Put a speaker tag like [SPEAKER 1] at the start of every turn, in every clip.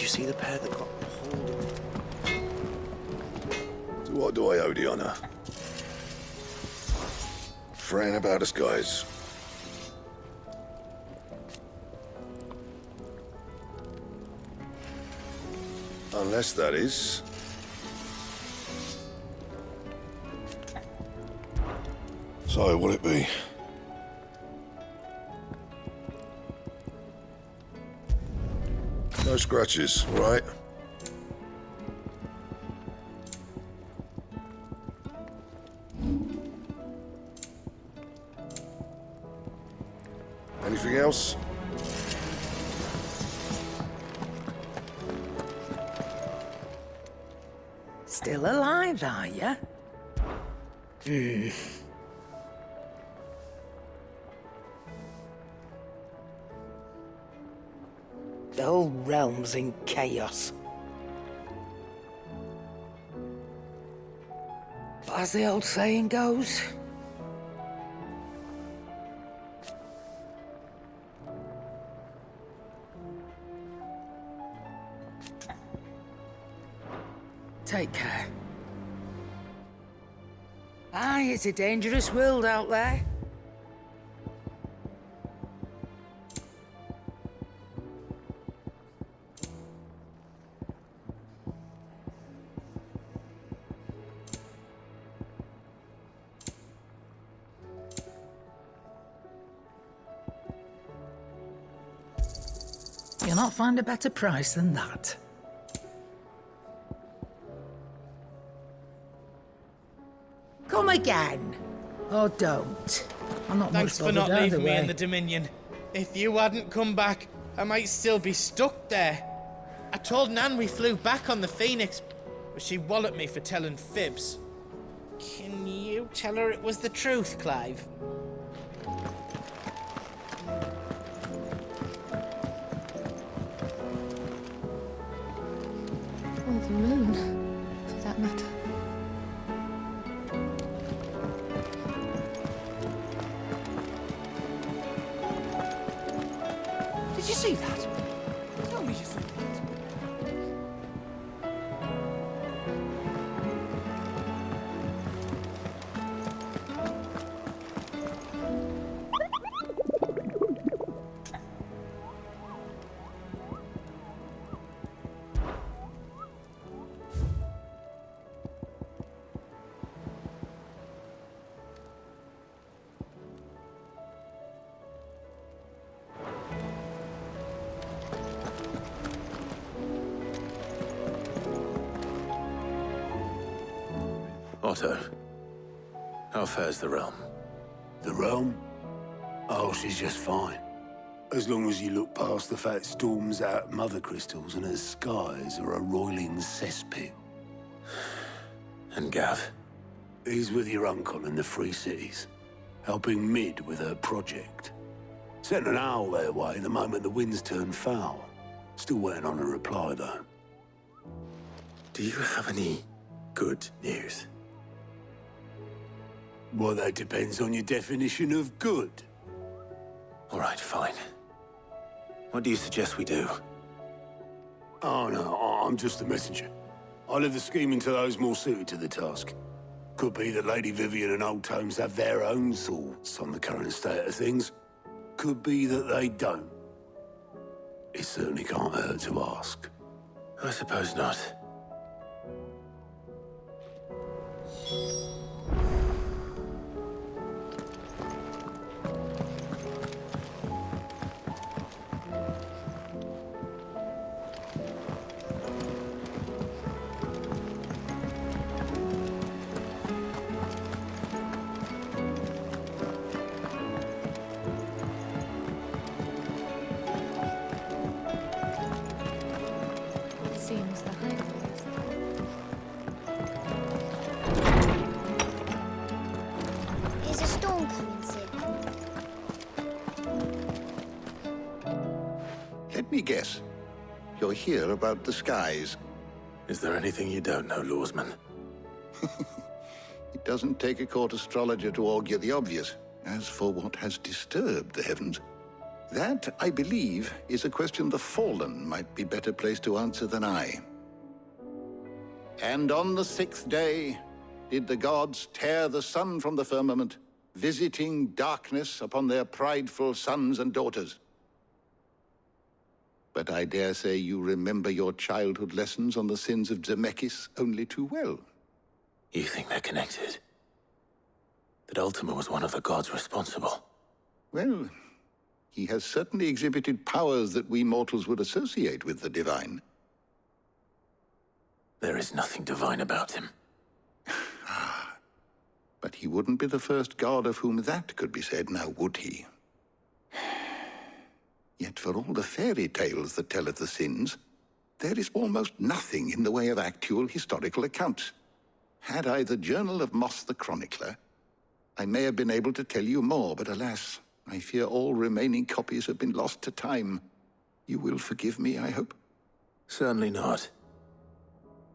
[SPEAKER 1] you see the pair that got pulled?
[SPEAKER 2] So what do I owe the honor? Fran about us, guys. Unless that is... So, what'll it be? No scratches, all right? Anything else?
[SPEAKER 3] Still alive, are you? The whole realm's in chaos. But as the old saying goes, take care. Aye, it's a dangerous world out there. You'll not find a better price than that. Come again. Or don't. I'm not
[SPEAKER 4] Thanks
[SPEAKER 3] much
[SPEAKER 4] for not
[SPEAKER 3] bothered
[SPEAKER 4] leaving
[SPEAKER 3] either
[SPEAKER 4] me in
[SPEAKER 3] way.
[SPEAKER 4] the Dominion. If you hadn't come back, I might still be stuck there. I told Nan we flew back on the Phoenix, but she walloped me for telling fibs. Can you tell her it was the truth, Clive?
[SPEAKER 5] Or the moon, for that matter.
[SPEAKER 3] Did you see that? Tell me you saw that.
[SPEAKER 1] Otto, how fares the realm?
[SPEAKER 6] The realm? Oh, she's just fine. As long as you look past the fat storms out mother crystals and her skies are a roiling cesspit.
[SPEAKER 1] And Gav?
[SPEAKER 6] He's with your uncle in the Free Cities, helping Mid with her project. Sent an owl their way the moment the winds turned foul. Still waiting on a reply, though.
[SPEAKER 1] Do you have any good news?
[SPEAKER 6] Well, that depends on your definition of good.
[SPEAKER 1] All right, fine. What do you suggest we do?
[SPEAKER 6] Oh, no, I'm just the messenger. I leave the scheming to those more suited to the task. Could be that Lady Vivian and Old Tomes have their own thoughts on the current state of things. Could be that they don't. It certainly can't hurt to ask.
[SPEAKER 1] I suppose not.
[SPEAKER 5] Seems the highways.
[SPEAKER 7] Is a storm coming, Sid?
[SPEAKER 2] Let me guess. You're here about the skies.
[SPEAKER 1] Is there anything you don't know, Lawsman?
[SPEAKER 2] It doesn't take a court astrologer to augur the obvious. As for what has disturbed the heavens, That, I believe, is a question the Fallen might be better placed to answer than I. And on the 6th day did the gods tear the sun from the firmament, visiting darkness upon their prideful sons and daughters. But I dare say you remember your childhood lessons on the sins of Zemeckis only too well.
[SPEAKER 1] You think they're connected? That Ultima was one of the gods responsible?
[SPEAKER 2] Well, he has certainly exhibited powers that we mortals would associate with the divine.
[SPEAKER 1] There is nothing divine about him.
[SPEAKER 2] But he wouldn't be the first god of whom that could be said, now would he? Yet for all the fairy tales that tell of the sins, there is almost nothing in the way of actual historical accounts. Had I the Journal of Moss the Chronicler, I may have been able to tell you more, but alas, I fear all remaining copies have been lost to time. You will forgive me, I hope?
[SPEAKER 1] Certainly not.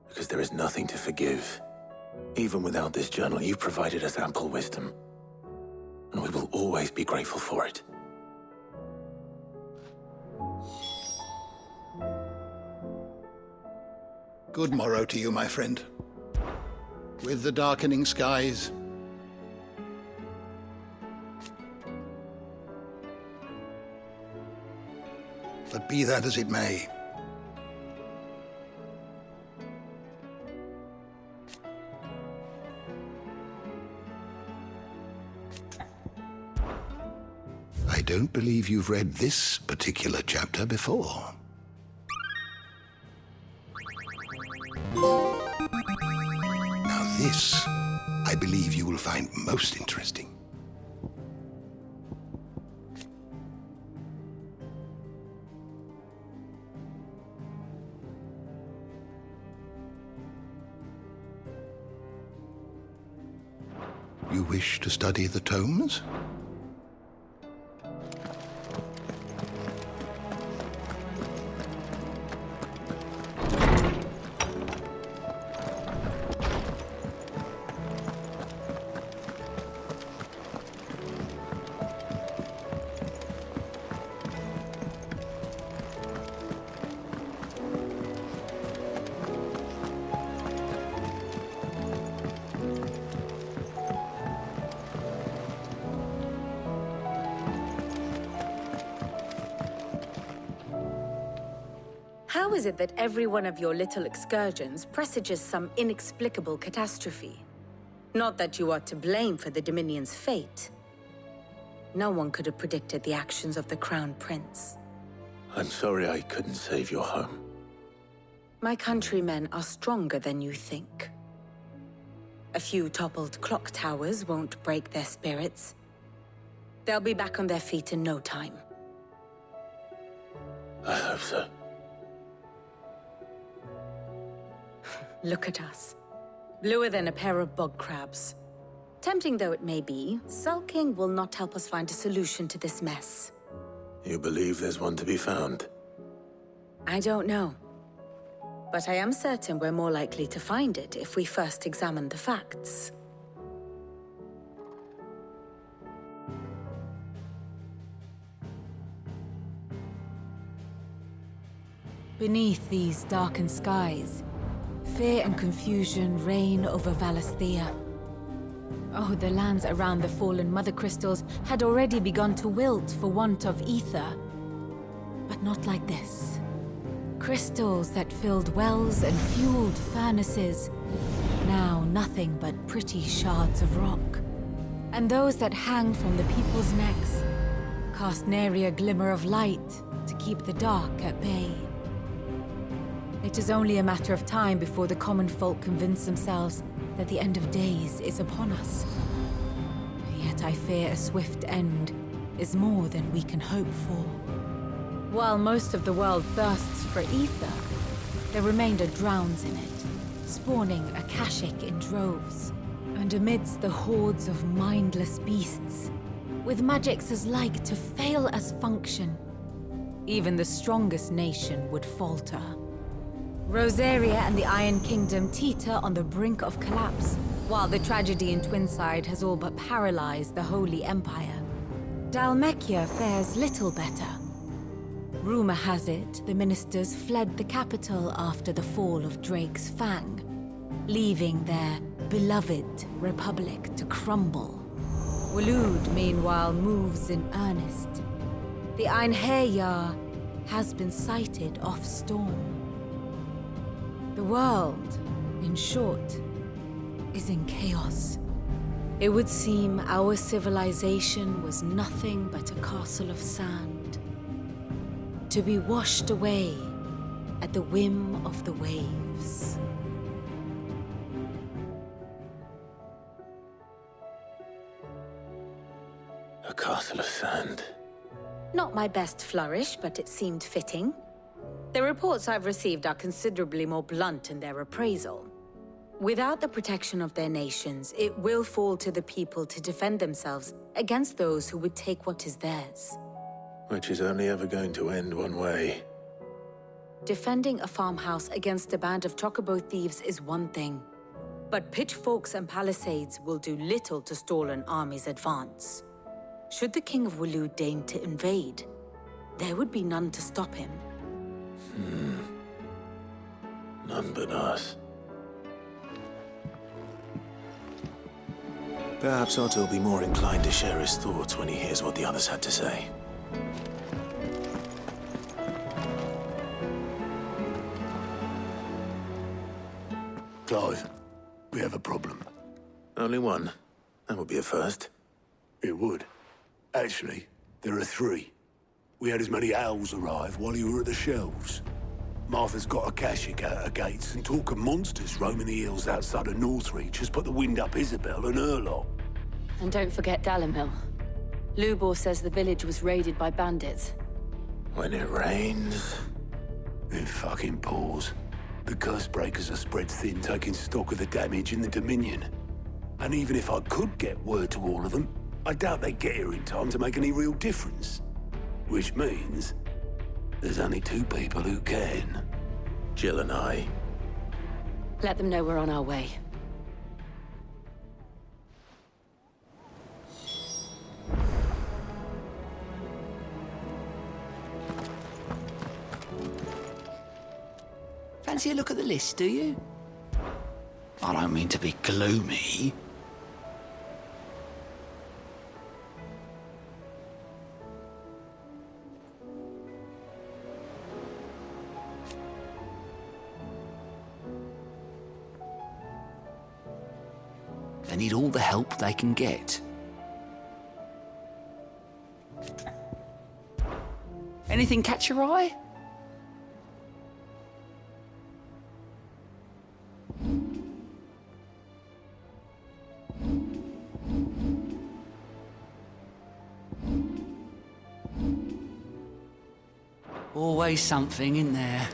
[SPEAKER 1] Because there is nothing to forgive. Even without this journal, you've provided us ample wisdom. And we will always be grateful for it.
[SPEAKER 2] Good morrow to you, my friend. With the darkening skies, but be that as it may, I don't believe you've read this particular chapter before. Now this, I believe you will find most interesting. You wish to study the tomes?
[SPEAKER 8] How is it that every one of your little excursions presages some inexplicable catastrophe? Not that you are to blame for the Dominion's fate. No one could have predicted the actions of the Crown Prince.
[SPEAKER 1] I'm sorry I couldn't save your home.
[SPEAKER 8] My countrymen are stronger than you think. A few toppled clock towers won't break their spirits. They'll be back on their feet in no time.
[SPEAKER 1] I hope so.
[SPEAKER 8] Look at us. Bluer than a pair of bog crabs. Tempting though it may be, sulking will not help us find a solution to this mess.
[SPEAKER 1] You believe there's one to be found?
[SPEAKER 8] I don't know. But I am certain we're more likely to find it if we first examine the facts.
[SPEAKER 5] Beneath these darkened skies, fear and confusion reign over Valisthea. Oh, the lands around the fallen Mother Crystals had already begun to wilt for want of ether. But not like this. Crystals that filled wells and fueled furnaces, now nothing but pretty shards of rock. And those that hang from the people's necks cast nary a glimmer of light to keep the dark at bay. It is only a matter of time before the common folk convince themselves that the end of days is upon us. Yet I fear a swift end is more than we can hope for. While most of the world thirsts for ether, the remainder drowns in it, spawning Akashic in droves. And amidst the hordes of mindless beasts, with magics as like to fail as function, even the strongest nation would falter. Rosaria and the Iron Kingdom teeter on the brink of collapse, while the tragedy in Twinside has all but paralyzed the Holy Empire. Dalmekia fares little better. Rumor has it the ministers fled the capital after the fall of Drake's Fang, leaving their beloved republic to crumble. Waloed, meanwhile, moves in earnest. The Einherjar has been sighted off Storm. The world, in short, is in chaos. It would seem our civilization was nothing but a castle of sand, to be washed away at the whim of the waves.
[SPEAKER 1] A castle of sand.
[SPEAKER 8] Not my best flourish, but it seemed fitting. The reports I've received are considerably more blunt in their appraisal. Without the protection of their nations, it will fall to the people to defend themselves against those who would take what is theirs.
[SPEAKER 1] Which is only ever going to end one way.
[SPEAKER 8] Defending a farmhouse against a band of chocobo thieves is one thing, but pitchforks and palisades will do little to stall an army's advance. Should the King of Waloed deign to invade, there would be none to stop him.
[SPEAKER 1] None but us. Perhaps Otto will be more inclined to share his thoughts when he hears what the others had to say.
[SPEAKER 6] Clive, we have a problem.
[SPEAKER 1] Only one. That would be a first.
[SPEAKER 6] It would. Actually, there are three. We had as many owls arrive while you were at the shelves. Martha's got a Kashik out her gates, and talk of monsters roaming the hills outside of Northreach has put the wind up Isabel and her lot.
[SPEAKER 9] And don't forget Dalimil. Lubor says the village was raided by bandits.
[SPEAKER 1] When it rains...
[SPEAKER 6] It fucking pours. The Cursebreakers are spread thin, taking stock of the damage in the Dominion. And even if I could get word to all of them, I doubt they'd get here in time to make any real difference. Which means... there's only two people who can.
[SPEAKER 1] Jill and I.
[SPEAKER 9] Let them know we're on our way.
[SPEAKER 3] Fancy a look at the list, do you? I don't mean to be gloomy. They need all the help they can get. Anything catch your eye? Always something in there.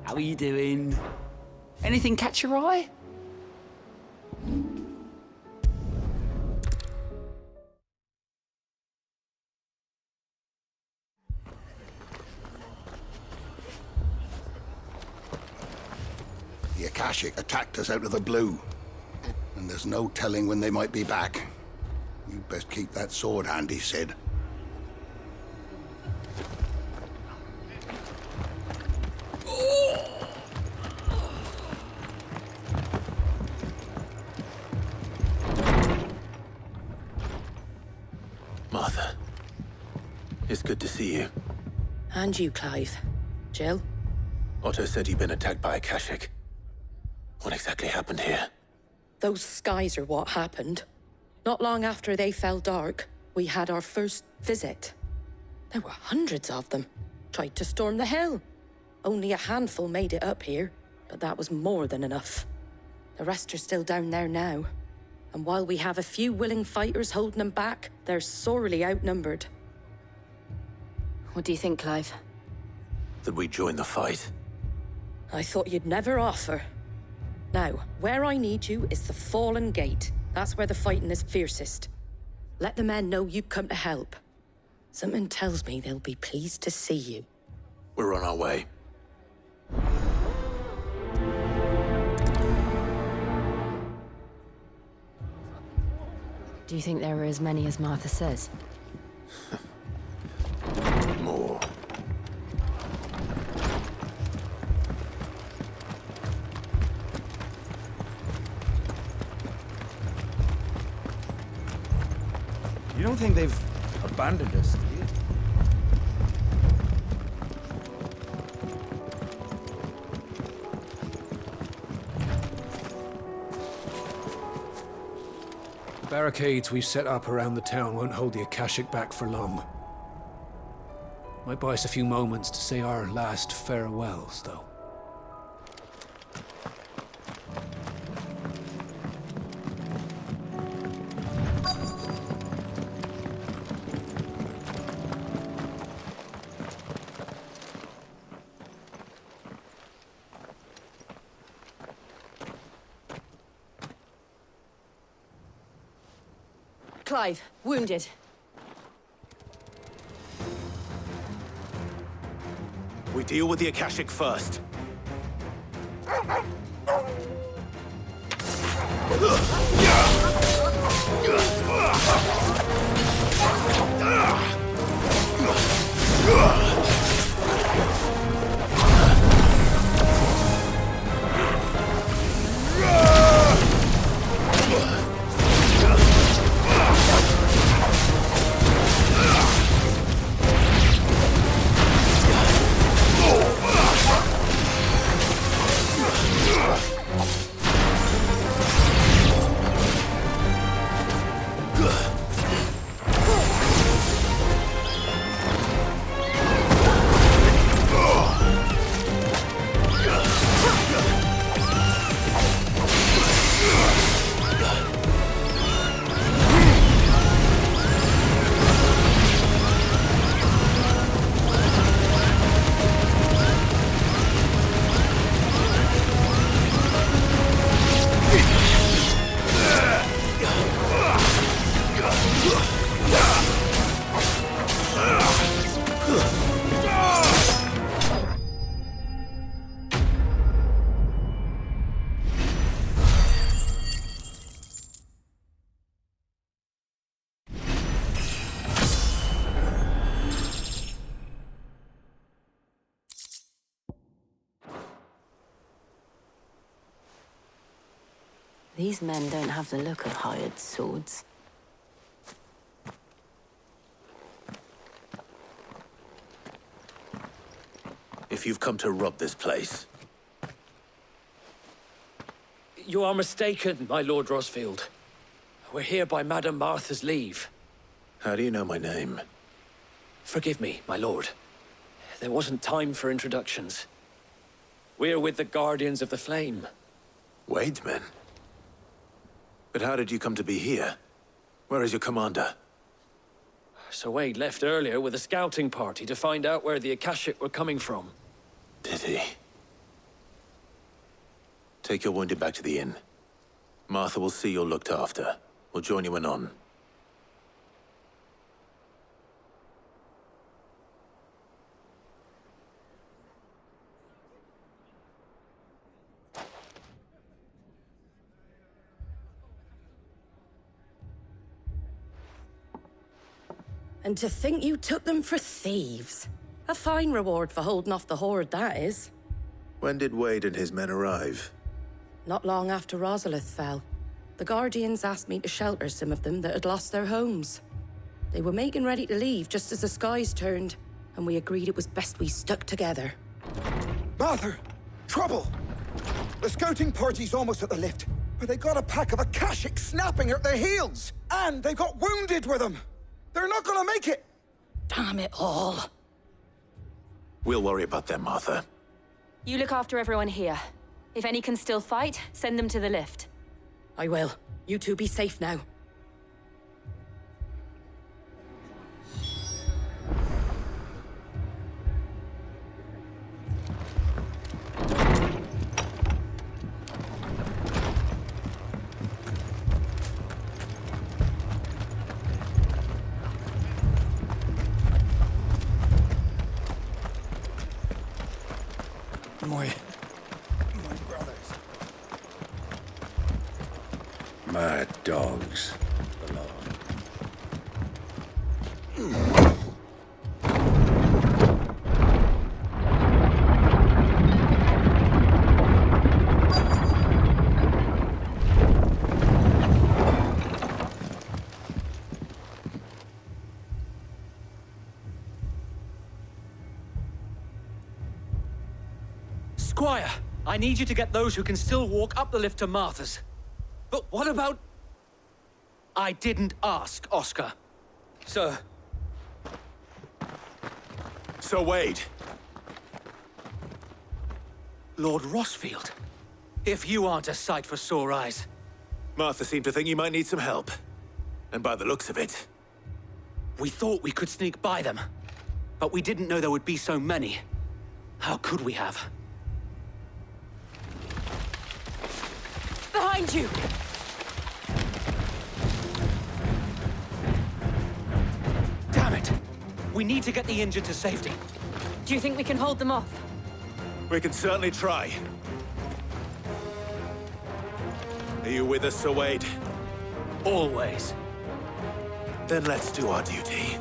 [SPEAKER 3] How are you doing? Anything catch your eye?
[SPEAKER 2] The Akashic attacked us out of the blue. And there's no telling when they might be back. You'd best keep that sword handy, Sid.
[SPEAKER 1] Martha. It's good to see you.
[SPEAKER 10] And you, Clive. Jill?
[SPEAKER 1] Otto said you'd been attacked by a Kashik. What exactly happened here?
[SPEAKER 10] Those skies are what happened. Not long after they fell dark, we had our first visit. There were hundreds of them. Tried to storm the hill. Only a handful made it up here, but that was more than enough. The rest are still down there now. And while we have a few willing fighters holding them back, they're sorely outnumbered.
[SPEAKER 9] What do you think, Clive?
[SPEAKER 1] That we join the fight?
[SPEAKER 10] I thought you'd never offer. Now, where I need you is the Fallen Gate. That's where the fighting is fiercest. Let the men know you've come to help. Something tells me they'll be pleased to see you.
[SPEAKER 1] We're on our way.
[SPEAKER 9] Do you think there are as many as Martha says?
[SPEAKER 1] More.
[SPEAKER 11] You don't think they've abandoned us, do you?
[SPEAKER 12] The barricades we've set up around the town won't hold the Akashic back for long. Might buy us a few moments to say our last farewells, though.
[SPEAKER 9] Clive, wounded.
[SPEAKER 1] We deal with the Akashic first.
[SPEAKER 9] These men don't have the look of hired swords.
[SPEAKER 1] If you've come to rob this place,
[SPEAKER 13] You are mistaken, my Lord Rosfield. We're here by Madame Martha's leave.
[SPEAKER 1] how do you know my name?
[SPEAKER 13] Forgive me, my lord. There wasn't time for introductions. We're with the Guardians of the Flame.
[SPEAKER 1] Wade's men? But how did you come to be here? Where is your commander?
[SPEAKER 13] Sir Wade left earlier with a scouting party to find out where the Akashic were coming from.
[SPEAKER 1] Did he? Take your wounded back to the inn. Martha will see you're looked after. We'll join you anon.
[SPEAKER 10] And to think you took them for thieves. A fine reward for holding off the horde, that is.
[SPEAKER 1] When did Wade and his men arrive?
[SPEAKER 10] Not long after Rosalith fell. The Guardians asked me to shelter some of them that had lost their homes. They were making ready to leave just as the skies turned, and we agreed it was best we stuck together.
[SPEAKER 14] Martha! Trouble! The scouting party's almost at the lift, but they got a pack of Akashic snapping at their heels! And they've got wounded with them! They're not gonna make it!
[SPEAKER 10] Damn it all.
[SPEAKER 1] We'll worry about them, Martha.
[SPEAKER 9] You look after everyone here. If any can still fight, send them to the lift.
[SPEAKER 10] I will. You two be safe now.
[SPEAKER 11] My brothers.
[SPEAKER 6] Mad dogs.
[SPEAKER 13] Squire, I need you to get those who can still walk up the lift to Martha's. But what about... I didn't ask, Oscar. Sir.
[SPEAKER 1] Sir Wade.
[SPEAKER 13] Lord Rosfield. If you aren't a sight for sore eyes.
[SPEAKER 1] Martha seemed to think you might need some help. And by the looks of it...
[SPEAKER 13] We thought we could sneak by them. But we didn't know there would be so many. How could we have?
[SPEAKER 9] Behind you!
[SPEAKER 13] Damn it! We need to get the injured to safety.
[SPEAKER 9] Do you think we can hold them off?
[SPEAKER 1] We can certainly try. Are you with us, Sir Wade?
[SPEAKER 13] Always.
[SPEAKER 1] Then let's do our duty.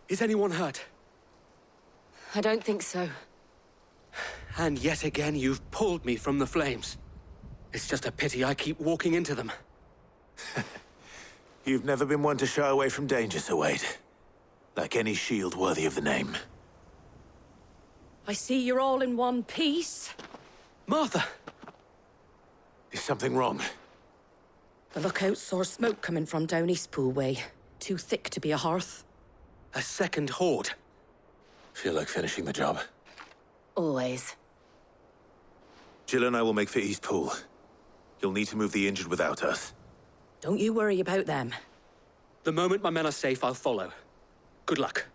[SPEAKER 13] Is anyone hurt?
[SPEAKER 9] I don't think so.
[SPEAKER 13] And yet again, you've pulled me from the flames. It's just a pity I keep walking into them.
[SPEAKER 1] You've never been one to shy away from danger, Sir Wade. Like any shield worthy of the name.
[SPEAKER 10] I see you're all in one piece.
[SPEAKER 13] Martha!
[SPEAKER 1] Is something wrong?
[SPEAKER 10] The lookout saw smoke coming from down Eastpool way. Too thick to be a hearth.
[SPEAKER 13] A second horde.
[SPEAKER 1] Feel like finishing the job?
[SPEAKER 9] Always.
[SPEAKER 1] Jill and I will make for Eastpool. You'll need to move the injured without us.
[SPEAKER 10] Don't you worry about them.
[SPEAKER 13] The moment my men are safe, I'll follow. Good luck.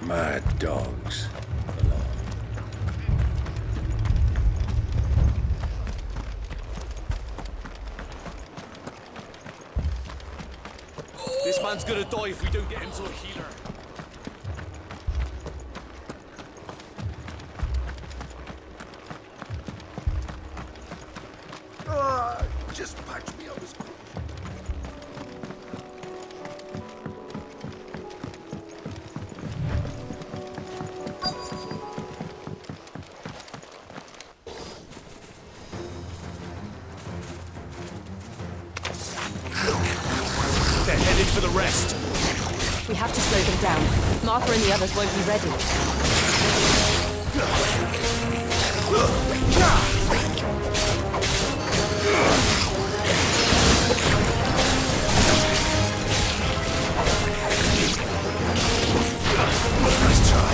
[SPEAKER 6] Mad dogs.
[SPEAKER 15] This man's gonna die if we don't get him to a healer.
[SPEAKER 6] Just patch me up as quick.
[SPEAKER 15] They're headed for the rest.
[SPEAKER 9] We have to slow them down. Martha and the others won't be ready.
[SPEAKER 15] Nice try.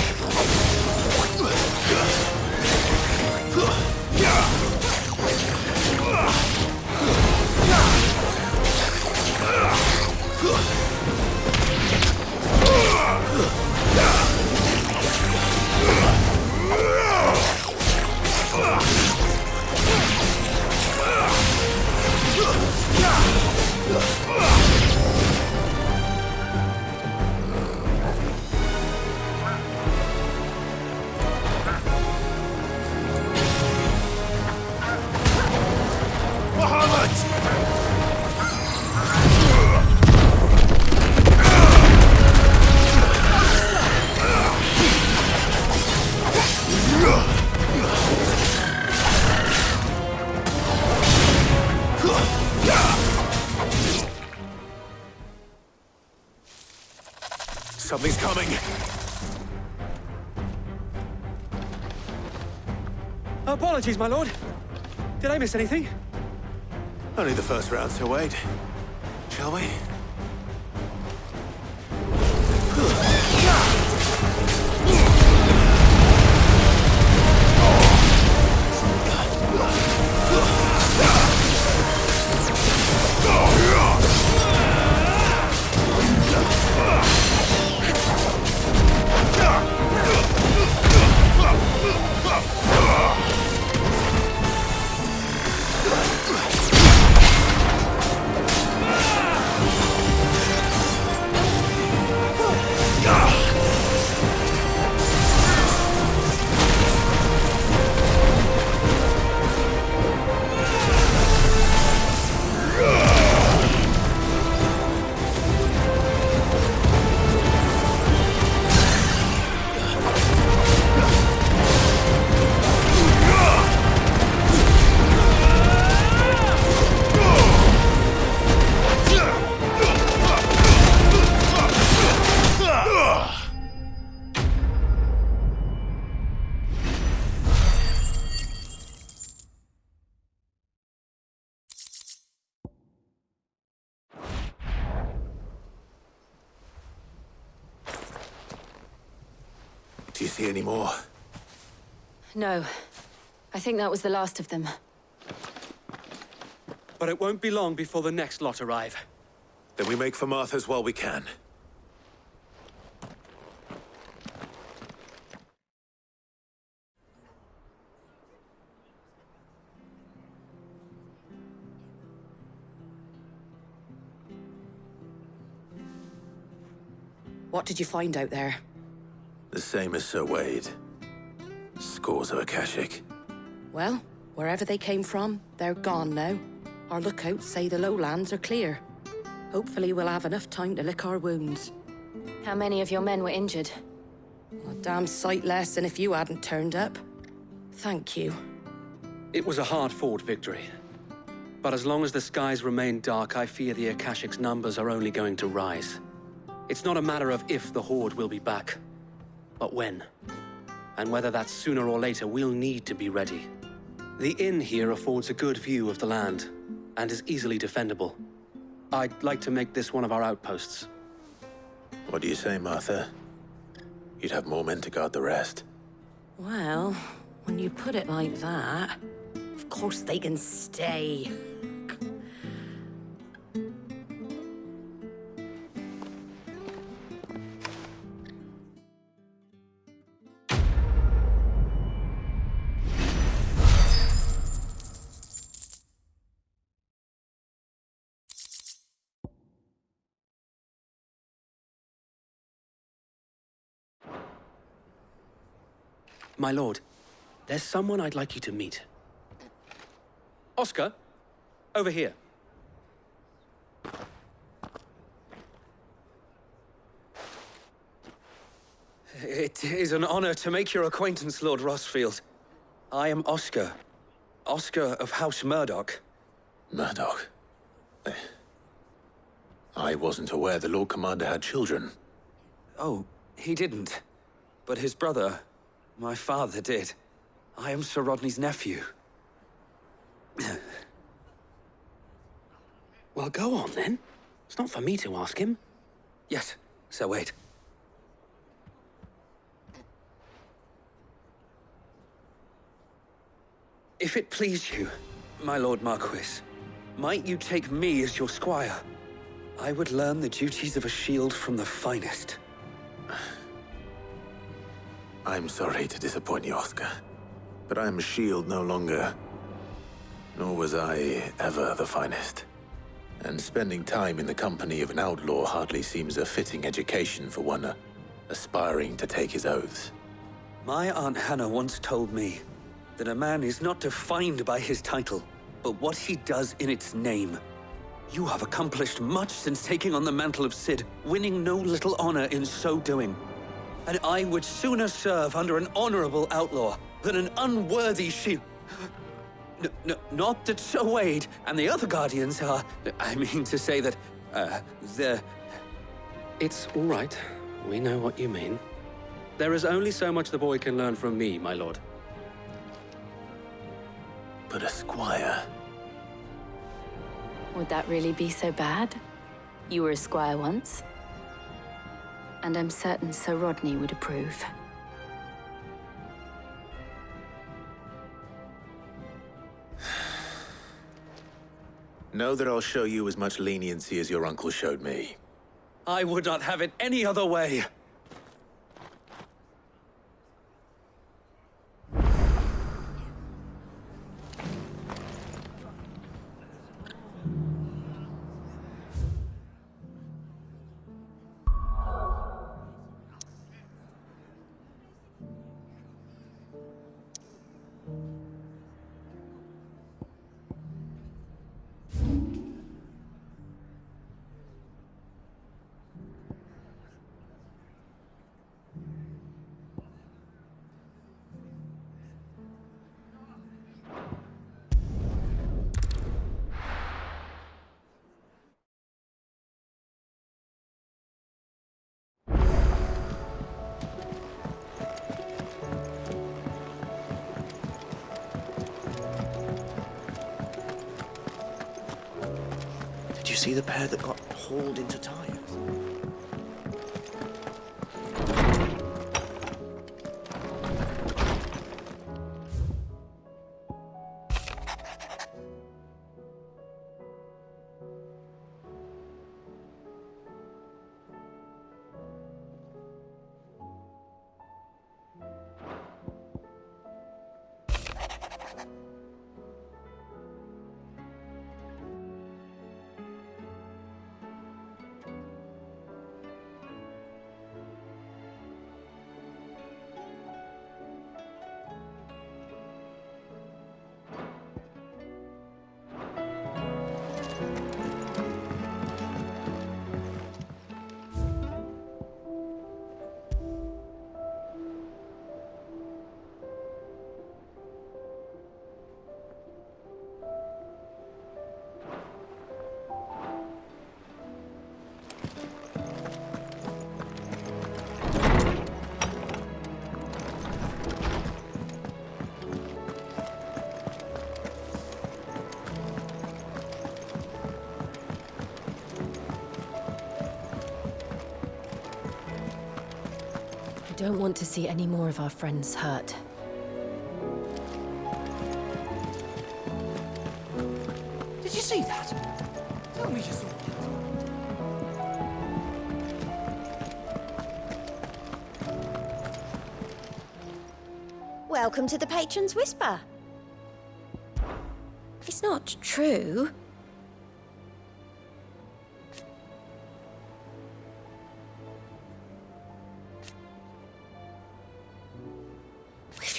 [SPEAKER 15] Something's coming.
[SPEAKER 13] Apologies, my lord. Did I miss anything?
[SPEAKER 1] Only the first round, so wait. Shall we? Do you see any more?
[SPEAKER 9] No. I think that was the last of them.
[SPEAKER 13] But it won't be long before the next lot arrive.
[SPEAKER 1] Then we make for Martha's while we can.
[SPEAKER 10] What did you find out there?
[SPEAKER 1] The same as Sir Wade. Scores of Akashic.
[SPEAKER 10] Well, wherever they came from, they're gone now. Our lookouts say the lowlands are clear. Hopefully we'll have enough time to lick our wounds.
[SPEAKER 9] How many of your men were injured?
[SPEAKER 10] A damn sight less than if you hadn't turned up. Thank you.
[SPEAKER 13] It was a hard-fought victory. But as long as the skies remain dark, I fear the Akashic's numbers are only going to rise. It's not a matter of if the Horde will be back, but when. And whether that's sooner or later, we'll need to be ready. The inn here affords a good view of the land, and is easily defendable. I'd like to make this one of our outposts.
[SPEAKER 1] What do you say, Martha? You'd have more men to guard the rest.
[SPEAKER 10] Well, when you put it like that, of course they can stay.
[SPEAKER 13] My lord, there's someone I'd like you to meet. Oscar, over here. It is an honor to make your acquaintance, Lord Rosfield. I am Oscar. Oscar of House Murdoch.
[SPEAKER 1] Murdoch? I wasn't aware the Lord Commander had children.
[SPEAKER 3] Oh, he didn't. But his brother, my father, did. I am Sir Rodney's nephew.
[SPEAKER 13] Well, go on, then. It's not for me to ask him.
[SPEAKER 3] Yes, Sir Wade. If it please you, my Lord Marquis, might you take me as your squire? I would learn the duties of a shield from the finest.
[SPEAKER 1] I'm sorry to disappoint you, Oscar, but I'm a shield no longer. Nor was I ever the finest. And spending time in the company of an outlaw hardly seems a fitting education for one aspiring to take his oaths.
[SPEAKER 3] My Aunt Hannah once told me that a man is not defined by his title, but what he does in its name. You have accomplished much since taking on the mantle of Cid, winning no little honor in so doing. And I would sooner serve under an honorable outlaw than an unworthy shield. Not that Sir Wade and the other Guardians are... I mean to say that, they're...
[SPEAKER 13] It's all right. We know what you mean. There is only so much the boy can learn from me, my lord.
[SPEAKER 1] But a squire...
[SPEAKER 9] Would that really be so bad? You were a squire once. And I'm certain Sir Rodney would approve.
[SPEAKER 1] Know that I'll show you as much leniency as your uncle showed me.
[SPEAKER 3] I would not have it any other way.
[SPEAKER 15] Did you see the pair that got hauled into tires?
[SPEAKER 16] I don't want to see any more of our friends hurt.
[SPEAKER 15] Did you see that? Tell me you saw that.
[SPEAKER 7] Welcome to the Patron's Whisper. It's not true.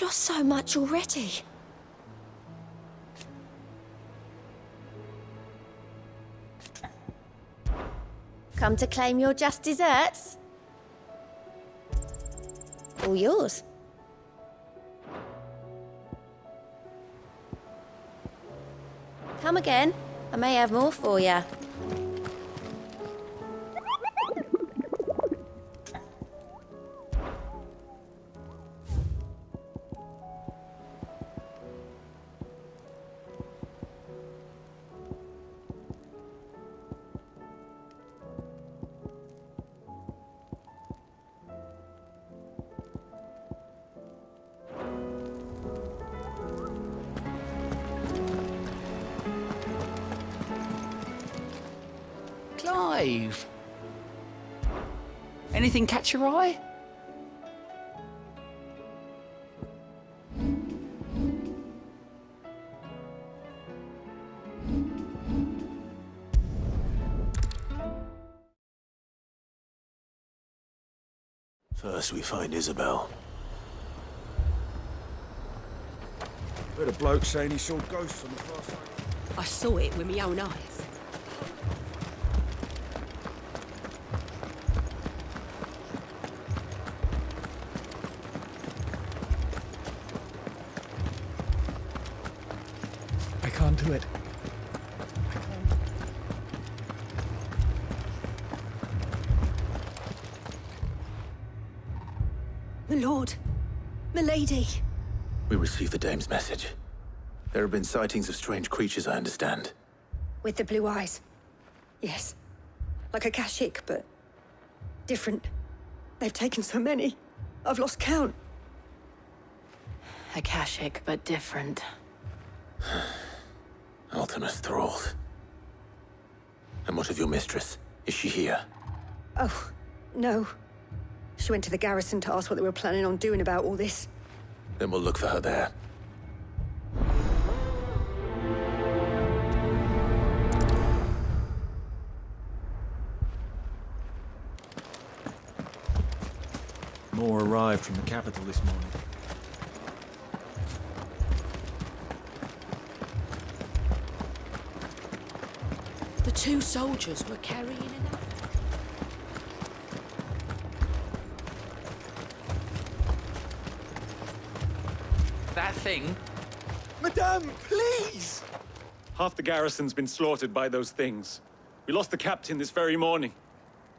[SPEAKER 7] lost so much already. Come to claim your just desserts? All yours. Come again. I may have more for you.
[SPEAKER 17] Clive! Anything catch your eye?
[SPEAKER 1] First we find Isabel.
[SPEAKER 11] Heard a bloke saying he saw ghosts on the far side.
[SPEAKER 10] I saw it with my own eyes.
[SPEAKER 12] I can't do it.
[SPEAKER 10] My lord, my lady.
[SPEAKER 1] We received the dame's message. There have been sightings of strange creatures, I understand.
[SPEAKER 10] With the blue eyes. Yes. Like a Kashik, but different. They've taken so many. I've lost count.
[SPEAKER 9] Akashic, but different.
[SPEAKER 1] Ultimus thralls. And what of your mistress? Is she here?
[SPEAKER 10] Oh, no. She went to the garrison to ask what they were planning on doing about all this.
[SPEAKER 1] Then we'll look for her there.
[SPEAKER 11] More arrived from the capital this morning.
[SPEAKER 10] The two soldiers were carrying enough.
[SPEAKER 17] That thing?
[SPEAKER 14] Madame, please!
[SPEAKER 18] Half the garrison's been slaughtered by those things. We lost the captain this very morning.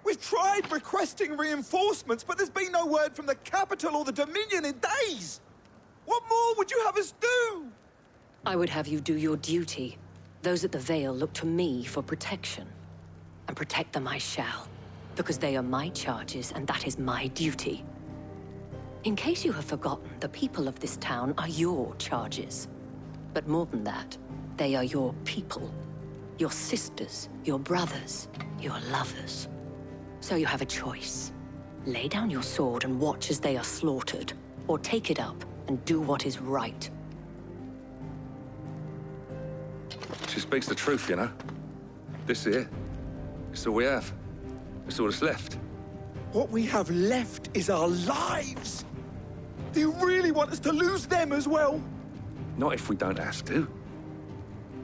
[SPEAKER 14] We've tried requesting reinforcements, but there's been no word from the capital or the Dominion in days! What more would you have us do?
[SPEAKER 16] I would have you do your duty. Those at the Vale look to me for protection. And protect them I shall. Because they are my charges, and that is my duty. In case you have forgotten, the people of this town are your charges. But more than that, they are your people. Your sisters, your brothers, your lovers. So you have a choice. Lay down your sword and watch as they are slaughtered, or take it up and do what is right.
[SPEAKER 19] She speaks the truth, you know. This here, it's all we have. It's all that's left.
[SPEAKER 14] What we have left is our lives! Do you really want us to lose them as well?
[SPEAKER 19] Not if we don't have to.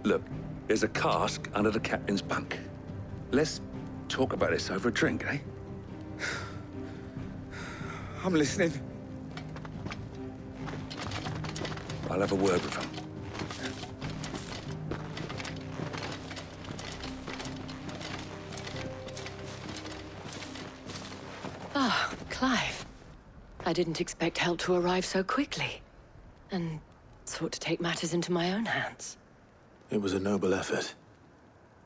[SPEAKER 19] Look, there's a cask under the captain's bunk. Let's talk about this over a drink, eh?
[SPEAKER 14] I'm listening.
[SPEAKER 19] I'll have a word with him.
[SPEAKER 16] Ah, Clive. I didn't expect help to arrive so quickly. And sought to take matters into my own hands.
[SPEAKER 1] It was a noble effort,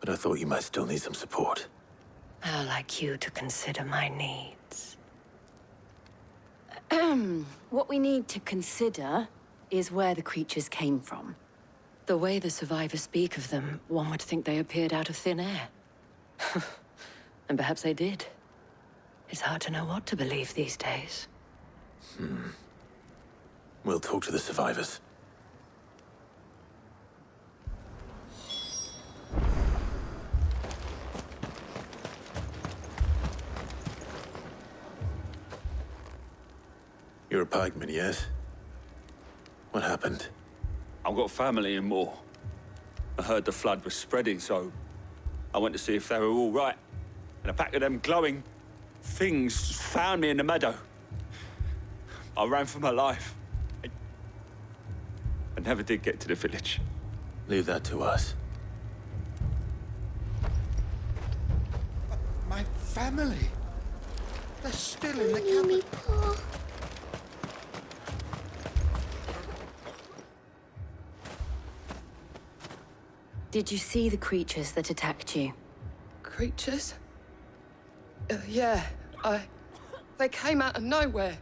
[SPEAKER 1] but I thought you might still need some support.
[SPEAKER 16] How like you to consider my needs. What we need to consider is where the creatures came from. The way the survivors speak of them, one would think they appeared out of thin air. And perhaps they did. It's hard to know what to believe these days.
[SPEAKER 1] We'll talk to the survivors. You're a pikeman, yes? What happened?
[SPEAKER 19] I've got family in Moor. I heard the flood was spreading, so I went to see if they were all right. And a pack of them glowing things found me in the meadow. I ran for my life. I never did get to the village.
[SPEAKER 1] Leave that to us.
[SPEAKER 14] My family. They're still in the cabin.
[SPEAKER 9] Did you see the creatures that attacked you?
[SPEAKER 10] Creatures? Yeah, they came out of nowhere.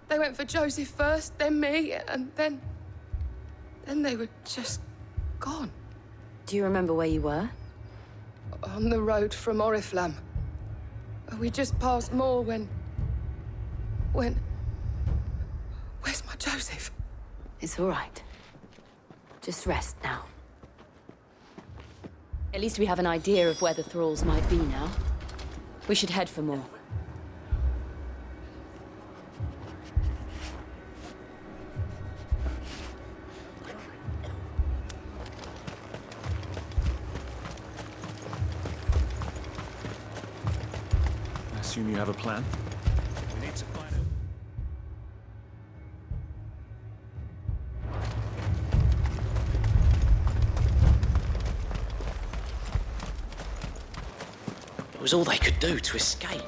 [SPEAKER 10] They went for Joseph first, then me, and then they were just gone.
[SPEAKER 9] Do you remember where you were?
[SPEAKER 10] On the road from Oriflamme. We just passed Moor when... Where's my Joseph?
[SPEAKER 9] It's all right. Just rest now. At least we have an idea of where the thralls might be now. We should head for more.
[SPEAKER 18] I assume you have a plan? We need to find it.
[SPEAKER 15] It was all they could do to escape.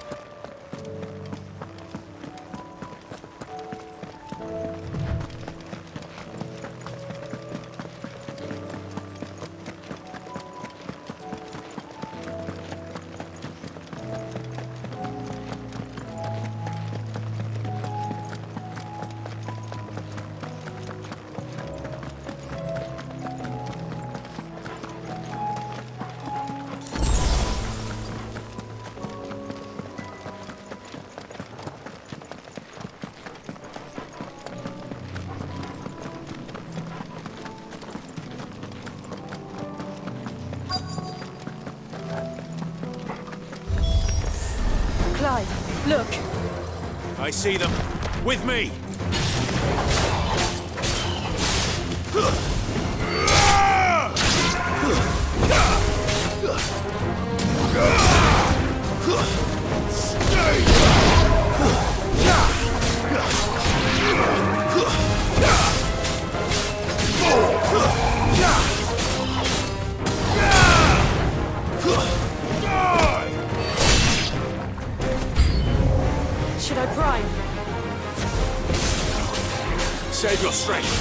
[SPEAKER 16] Clive, look!
[SPEAKER 18] I see them. With me!
[SPEAKER 16] Should I prime?
[SPEAKER 18] Save your strength.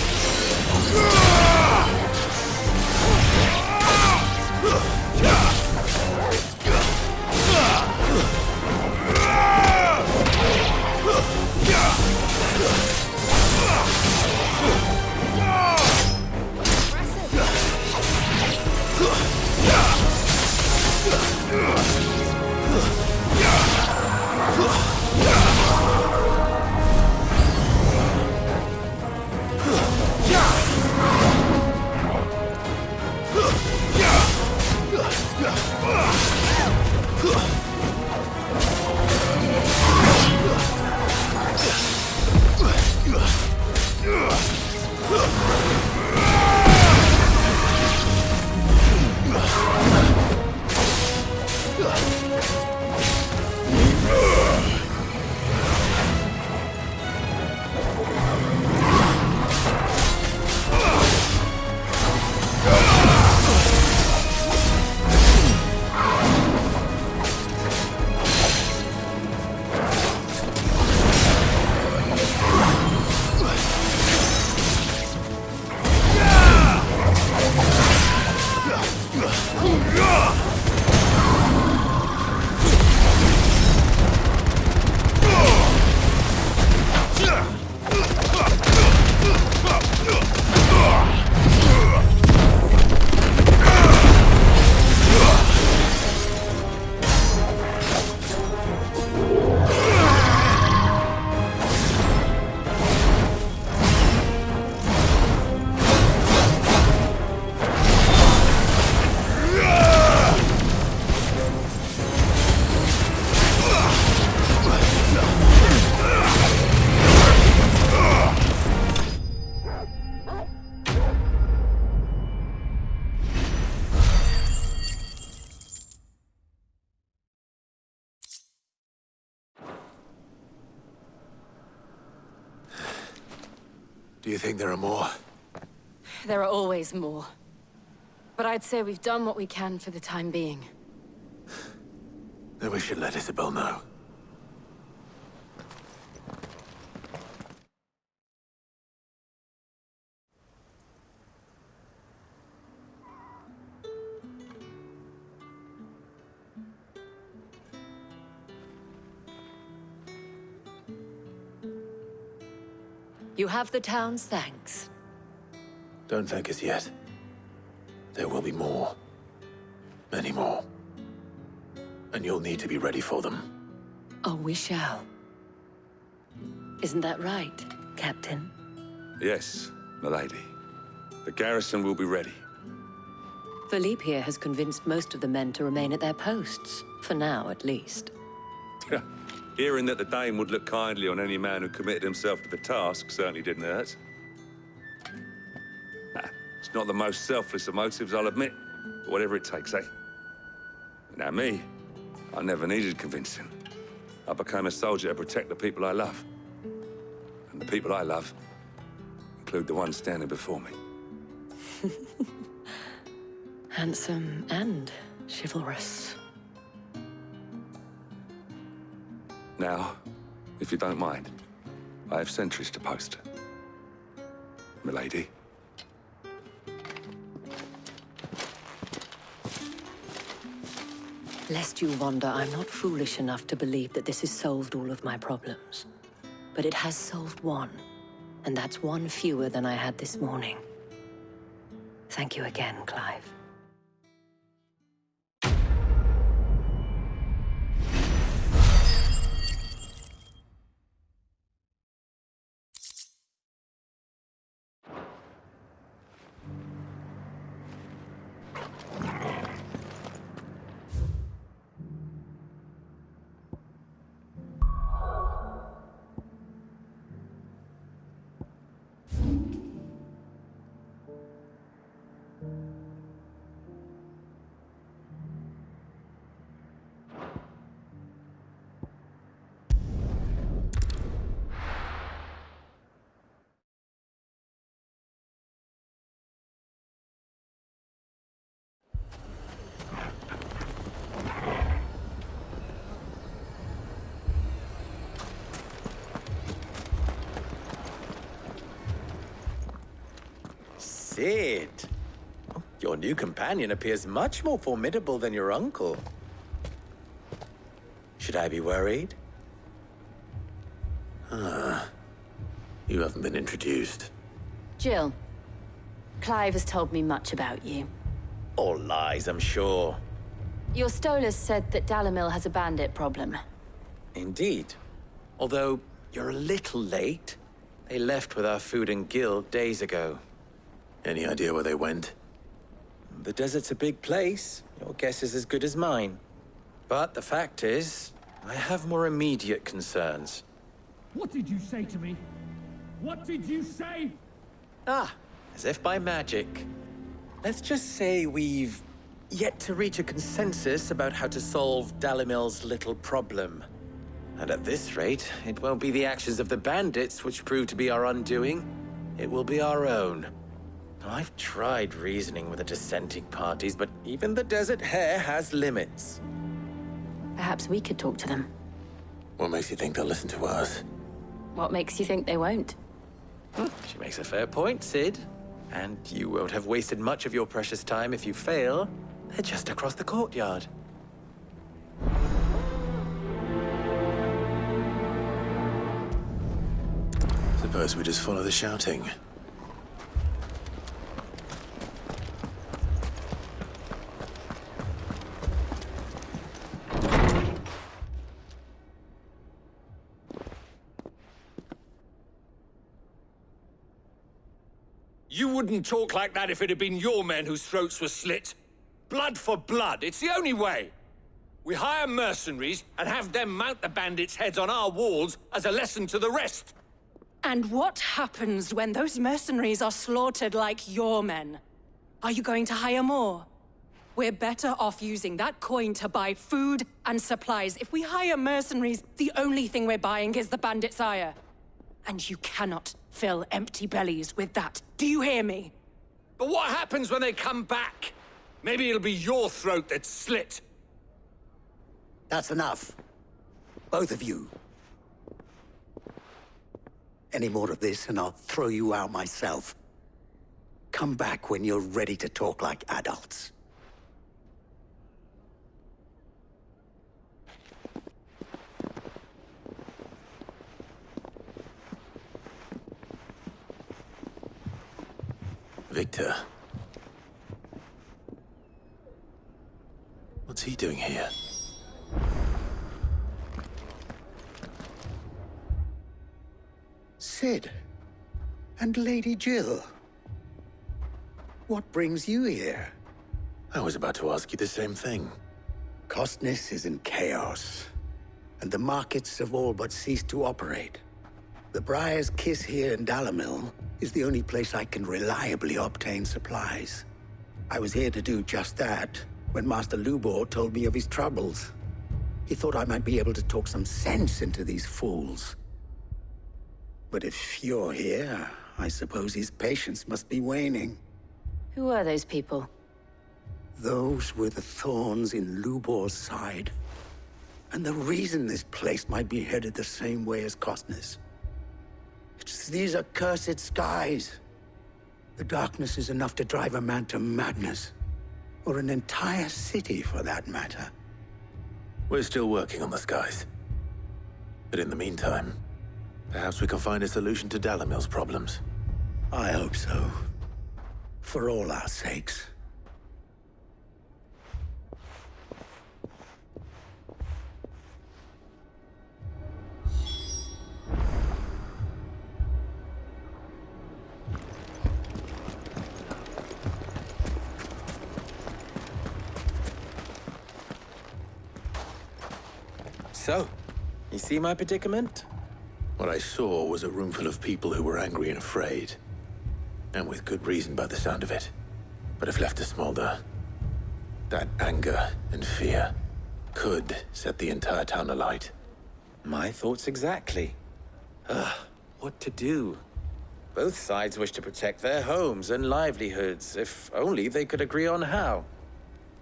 [SPEAKER 1] Do you think there are more?
[SPEAKER 9] There are always more. But I'd say we've done what we can for the time being.
[SPEAKER 1] Then we should let Isabel know.
[SPEAKER 16] You have the town's thanks.
[SPEAKER 1] Don't thank us yet. There will be more. Many more. And you'll need to be ready for them.
[SPEAKER 16] Oh, we shall. Isn't that right, Captain?
[SPEAKER 20] Yes, milady. The garrison will be ready.
[SPEAKER 16] Philippe here has convinced most of the men to remain at their posts. For now, at least.
[SPEAKER 20] Hearing that the Dane would look kindly on any man who committed himself to the task certainly didn't hurt. It's not the most selfless of motives, I'll admit. But whatever it takes, eh? Now me, I never needed convincing. I became a soldier to protect the people I love. And the people I love include the ones standing before me.
[SPEAKER 16] Handsome and chivalrous.
[SPEAKER 20] Now, if you don't mind, I have sentries to post. Milady.
[SPEAKER 16] Lest you wonder, I'm not foolish enough to believe that this has solved all of my problems. But it has solved one, and that's one fewer than I had this morning. Thank you again, Clive.
[SPEAKER 21] Sid! Your new companion appears much more formidable than your uncle. Should I be worried?
[SPEAKER 1] You haven't been introduced.
[SPEAKER 9] Jill, Clive has told me much about you.
[SPEAKER 21] All lies, I'm sure.
[SPEAKER 9] Your Stolas said that Dalimil has a bandit problem.
[SPEAKER 21] Indeed. Although, you're a little late. They left with our food and guild days ago.
[SPEAKER 1] Any idea where they went?
[SPEAKER 21] The desert's a big place. Your guess is as good as mine. But the fact is, I have more immediate concerns.
[SPEAKER 22] What did you say to me? What did you say?
[SPEAKER 21] As if by magic. Let's just say we've yet to reach a consensus about how to solve Dalimil's little problem. And at this rate, it won't be the actions of the bandits which prove to be our undoing. It will be our own. Now, I've tried reasoning with the dissenting parties, but even the Desert Hare has limits.
[SPEAKER 9] Perhaps we could talk to them.
[SPEAKER 1] What makes you think they'll listen to us?
[SPEAKER 9] What makes you think they won't?
[SPEAKER 21] She makes a fair point, Sid. And you won't have wasted much of your precious time if you fail. They're just across the courtyard.
[SPEAKER 1] Suppose we just follow the shouting.
[SPEAKER 6] You wouldn't talk like that if it had been your men whose throats were slit. Blood for blood, it's the only way. We hire mercenaries and have them mount the bandits' heads on our walls as a lesson to the rest.
[SPEAKER 10] And what happens when those mercenaries are slaughtered like your men? Are you going to hire more? We're better off using that coin to buy food and supplies. If we hire mercenaries, the only thing we're buying is the bandits' ire. And you cannot fill empty bellies with that. Do you hear me?
[SPEAKER 4] But what happens when they come back? Maybe it'll be your throat that's slit.
[SPEAKER 5] That's enough. Both of you. Any more of this and I'll throw you out myself. Come back when you're ready to talk like adults.
[SPEAKER 1] Victor. What's he doing here?
[SPEAKER 5] Sid. And Lady Jill. What brings you here?
[SPEAKER 1] I was about to ask you the same thing.
[SPEAKER 5] Costness is in chaos, and the markets have all but ceased to operate. The Briar's Kiss here in Dalimil is the only place I can reliably obtain supplies. I was here to do just that when Master Lubor told me of his troubles. He thought I might be able to talk some sense into these fools. But if you're here, I suppose his patience must be waning.
[SPEAKER 9] Who are those people?
[SPEAKER 5] Those were the thorns in Lubor's side. And the reason this place might be headed the same way as Costness. It's these accursed skies. The darkness is enough to drive a man to madness. Or an entire city, for that matter.
[SPEAKER 1] We're still working on the skies. But in the meantime, perhaps we can find a solution to Dalimil's problems.
[SPEAKER 5] I hope so. For all our sakes.
[SPEAKER 21] So, you see my predicament?
[SPEAKER 1] What I saw was a room full of people who were angry and afraid. And with good reason by the sound of it. But if left to smolder, that anger and fear could set the entire town alight.
[SPEAKER 21] My thoughts exactly. What to do? Both sides wish to protect their homes and livelihoods, if only they could agree on how.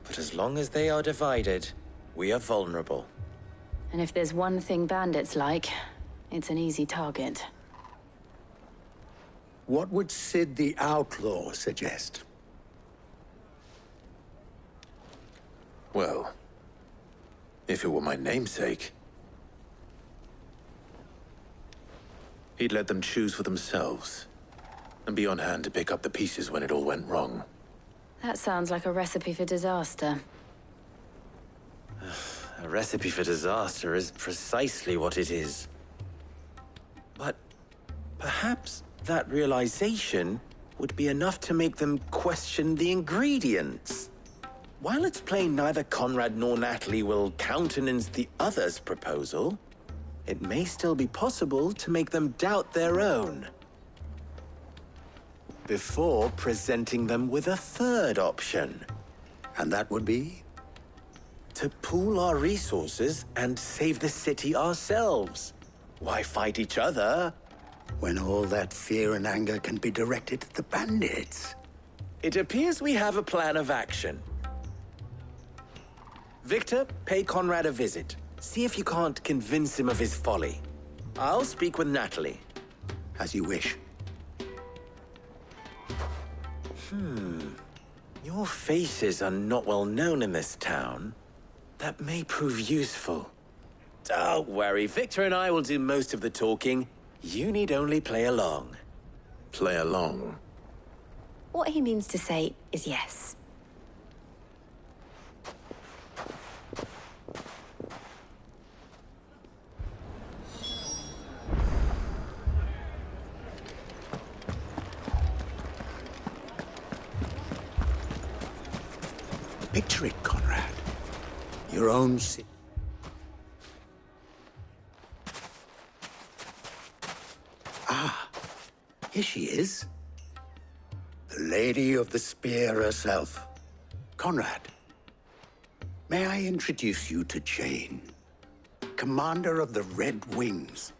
[SPEAKER 21] But as long as they are divided, we are vulnerable.
[SPEAKER 9] And if there's one thing bandits like, it's an easy target.
[SPEAKER 5] What would Sid the Outlaw suggest?
[SPEAKER 1] Well, if it were my namesake, he'd let them choose for themselves, and be on hand to pick up the pieces when it all went wrong.
[SPEAKER 9] That sounds like a recipe for disaster.
[SPEAKER 21] A recipe for disaster is precisely what it is. But perhaps that realization would be enough to make them question the ingredients. While it's plain neither Conrad nor Natalie will countenance the other's proposal, it may still be possible to make them doubt their own. Before presenting them with a third option.
[SPEAKER 5] And that would be?
[SPEAKER 21] To pool our resources and save the city ourselves. Why fight each other?
[SPEAKER 5] When all that fear and anger can be directed at the bandits.
[SPEAKER 21] It appears we have a plan of action. Victor, pay Conrad a visit. See if you can't convince him of his folly. I'll speak with Natalie.
[SPEAKER 5] As you wish.
[SPEAKER 21] Your faces are not well known in this town. That may prove useful. Don't worry, Victor and I will do most of the talking. You need only play along.
[SPEAKER 1] Play along?
[SPEAKER 9] What he means to say is yes.
[SPEAKER 5] Picture it, Conrad. Your own city. Ah, here she is. The Lady of the Spear herself. Conrad, may I introduce you to Jane, Commander of the Red Wings,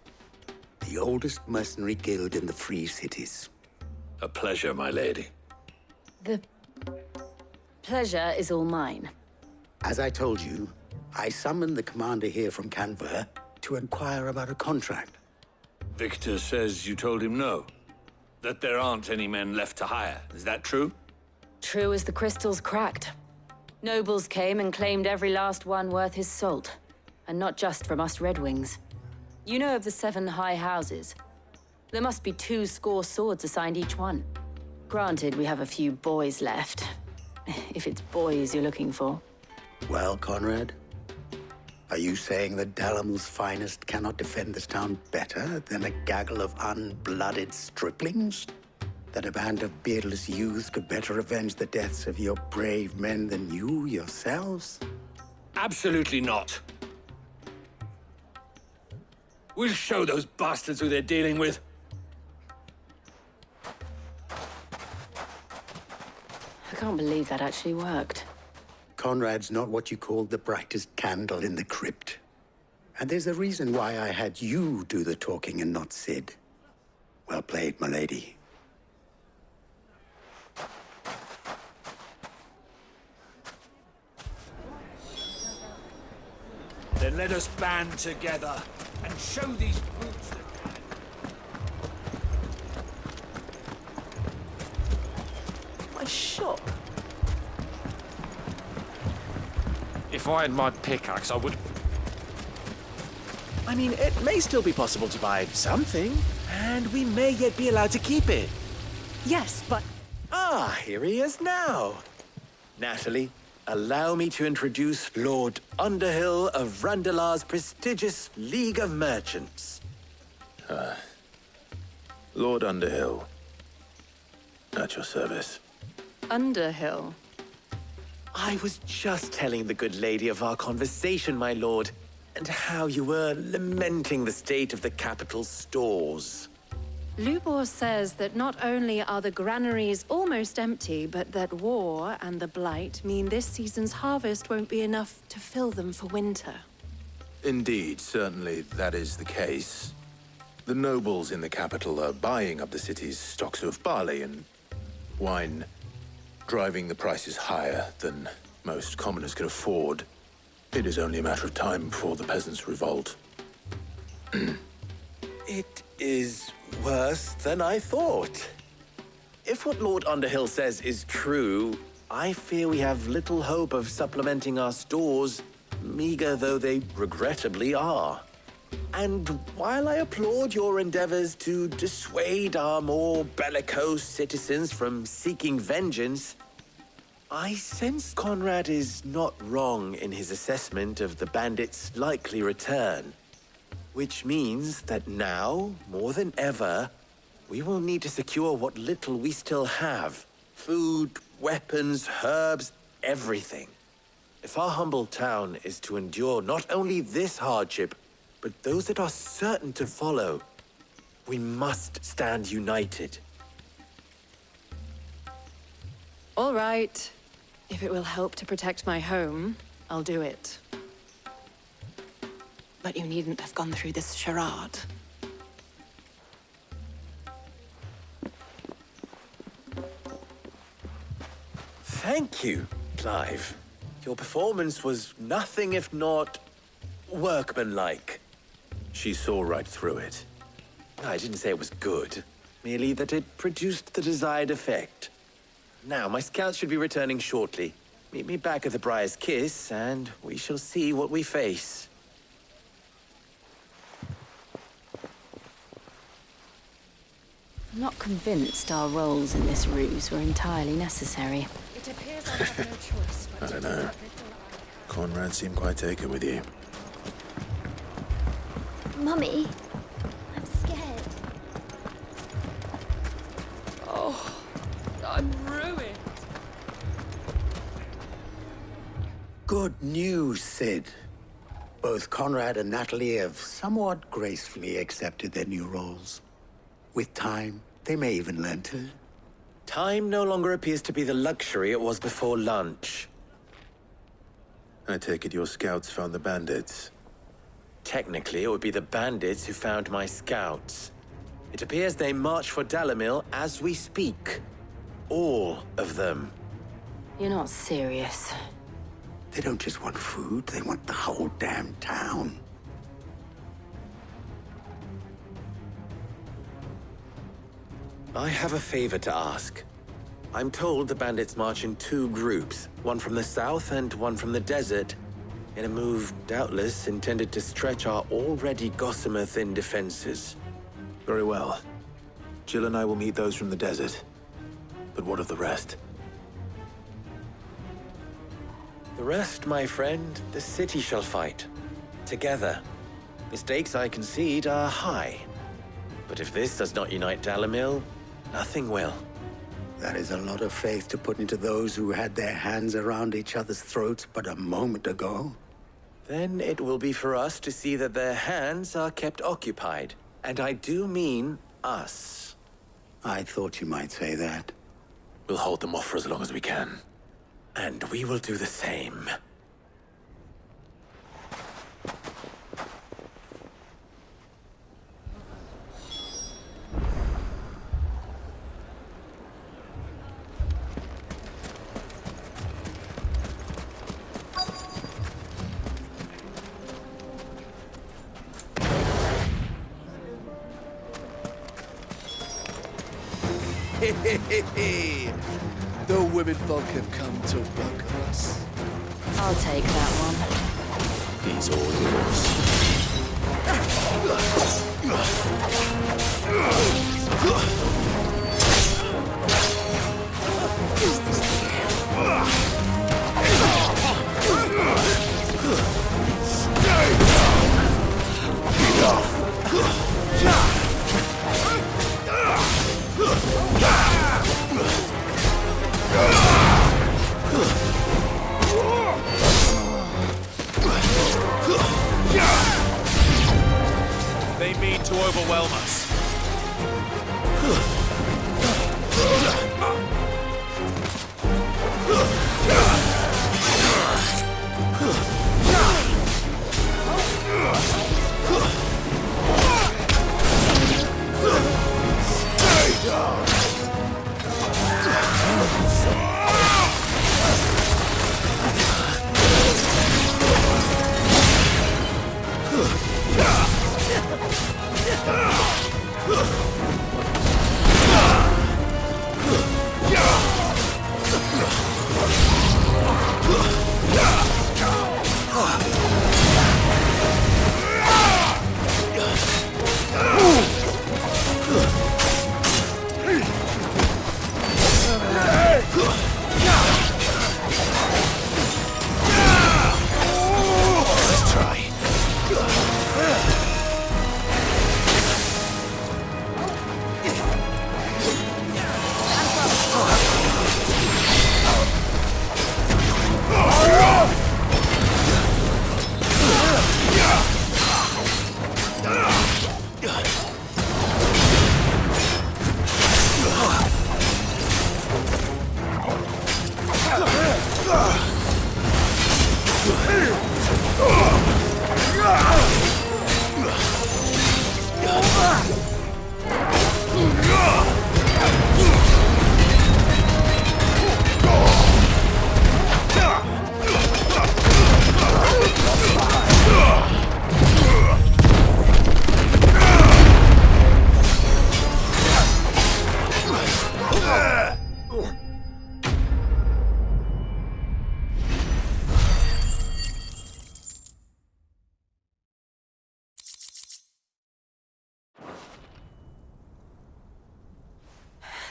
[SPEAKER 5] the the oldest mercenary guild in the Free Cities.
[SPEAKER 4] A pleasure, my lady.
[SPEAKER 9] The pleasure is all mine.
[SPEAKER 5] As I told you, I summoned the commander here from Canver to inquire about a contract.
[SPEAKER 4] Victor says you told him no. That there aren't any men left to hire. Is that true?
[SPEAKER 9] True as the crystals cracked. Nobles came and claimed every last one worth his salt. And not just from us Red Wings. You know of the 7 high houses. There must be 2 swords assigned each one. Granted, we have a few boys left. If it's boys you're looking for.
[SPEAKER 5] Well, Conrad, are you saying that Dalamel's finest cannot defend this town better than a gaggle of unblooded striplings? That a band of beardless youths could better avenge the deaths of your brave men than you yourselves?
[SPEAKER 4] Absolutely not. We'll show those bastards who they're dealing with.
[SPEAKER 9] I can't believe that actually worked.
[SPEAKER 5] Conrad's not what you called the brightest candle in the crypt. And there's a reason why I had you do the talking and not Sid. Well played, my lady.
[SPEAKER 4] Then let us band together and show these brutes that...
[SPEAKER 15] My shop.
[SPEAKER 11] If I had my pickaxe, I would...
[SPEAKER 15] I mean, it may still be possible to buy something, and we may yet be allowed to keep it.
[SPEAKER 10] Yes, but...
[SPEAKER 15] Ah, here he is now. Natalie, allow me to introduce Lord Underhill of Randalar's prestigious League of Merchants.
[SPEAKER 1] Lord Underhill. At your service.
[SPEAKER 9] Underhill?
[SPEAKER 15] I was just telling the good lady of our conversation, my lord, and how you were lamenting the state of the capital's stores.
[SPEAKER 10] Lubor says that not only are the granaries almost empty, but that war and the Blight mean this season's harvest won't be enough to fill them for winter.
[SPEAKER 1] Indeed, certainly that is the case. The nobles in the capital are buying up the city's stocks of barley and wine, driving the prices higher than most commoners can afford. It is only a matter of time before the peasants revolt.
[SPEAKER 15] It is worse than I thought. If what Lord Underhill says is true, I fear we have little hope of supplementing our stores, meager though they regrettably are. And while I applaud your endeavors to dissuade our more bellicose citizens from seeking vengeance, I sense Conrad is not wrong in his assessment of the bandits' likely return. Which means that now, more than ever, we will need to secure what little we still have. Food, weapons, herbs, everything. If our humble town is to endure not only this hardship, but those that are certain to follow, we must stand united.
[SPEAKER 10] All right. If it will help to protect my home, I'll do it. But you needn't have gone through this charade.
[SPEAKER 15] Thank you, Clive. Your performance was nothing if not workmanlike.
[SPEAKER 1] She saw right through it.
[SPEAKER 15] I didn't say it was good, merely that it produced the desired effect. Now, my scouts should be returning shortly. Meet me back at the Briar's Kiss, and we shall see what we face.
[SPEAKER 9] I'm not convinced our roles in this ruse were entirely necessary.
[SPEAKER 10] It appears I have no choice but
[SPEAKER 1] I don't know. Conrad seemed quite taken with you.
[SPEAKER 7] Mummy, I'm scared.
[SPEAKER 10] Oh, I'm ruined.
[SPEAKER 5] Good news, Sid. Both Conrad and Natalie have somewhat gracefully accepted their new roles. With time, they may even learn to.
[SPEAKER 15] Time no longer appears to be the luxury it was before lunch.
[SPEAKER 1] I take it your scouts found the bandits.
[SPEAKER 21] Technically, it would be the bandits who found my scouts. It appears they march for Dalimil as we speak. All of them.
[SPEAKER 9] You're not serious.
[SPEAKER 5] They don't just want food, they want the whole damn town.
[SPEAKER 21] I have a favor to ask. I'm told the bandits march in two groups, one from the south and one from the desert, in a move doubtless intended to stretch our already gossamer-thin defenses.
[SPEAKER 1] Very well. Jill and I will meet those from the desert. But what of the rest?
[SPEAKER 21] The rest, my friend, the city shall fight. Together. The stakes, I concede, are high. But if this does not unite Dalimil, nothing will.
[SPEAKER 5] That is a lot of faith to put into those who had their hands around each other's throats but a moment ago.
[SPEAKER 21] Then it will be for us to see that their hands are kept occupied. And I do mean us.
[SPEAKER 5] I thought you might say that.
[SPEAKER 1] We'll hold them off for as long as we can.
[SPEAKER 21] And we will do the same.
[SPEAKER 2] The women folk have come to welcome us.
[SPEAKER 9] I'll take that one.
[SPEAKER 1] He's all yours.
[SPEAKER 18] They mean to overwhelm us. Stay down.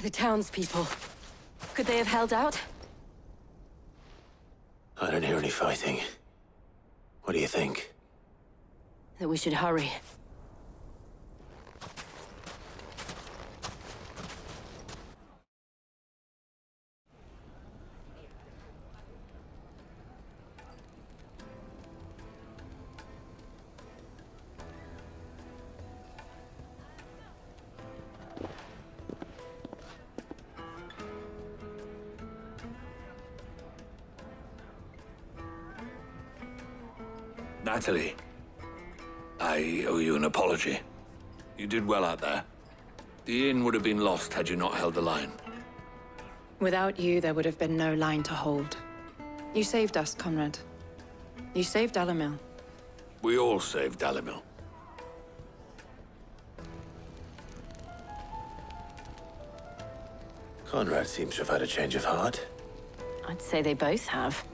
[SPEAKER 9] The townspeople. Could they have held out?
[SPEAKER 1] I don't hear any fighting. What do you think?
[SPEAKER 9] That we should hurry.
[SPEAKER 20] Natalie.
[SPEAKER 4] I owe you an apology. You did well out there. The inn would have been lost had you not held the line.
[SPEAKER 8] Without you, there would have been no line to hold. You saved us, Conrad. You saved Dalimil.
[SPEAKER 4] We all saved Dalimil.
[SPEAKER 1] Conrad seems to have had a change of heart.
[SPEAKER 9] I'd say they both have.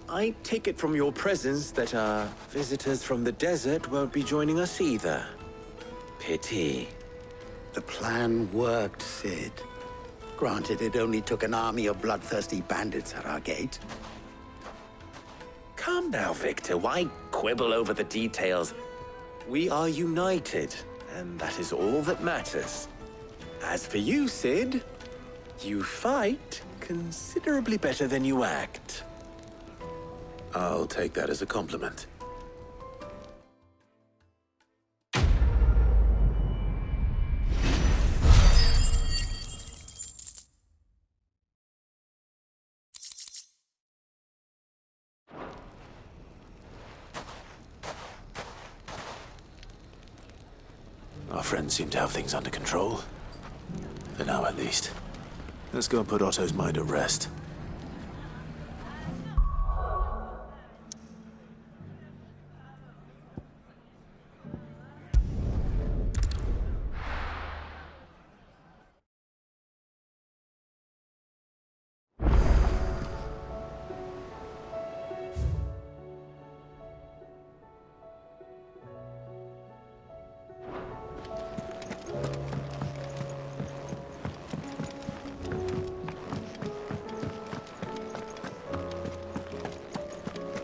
[SPEAKER 15] I take it from your presence that our visitors from the desert won't be joining us either. Pity.
[SPEAKER 5] The plan worked, Sid. Granted, it only took an army of bloodthirsty bandits at our gate.
[SPEAKER 15] Calm now, Victor. Why quibble over the details? We are united, and that is all that matters. As for you, Sid, you fight considerably better than you act.
[SPEAKER 1] I'll take that as a compliment. Our friends seem to have things under control. For now, at least. Let's go and put Otto's mind at rest.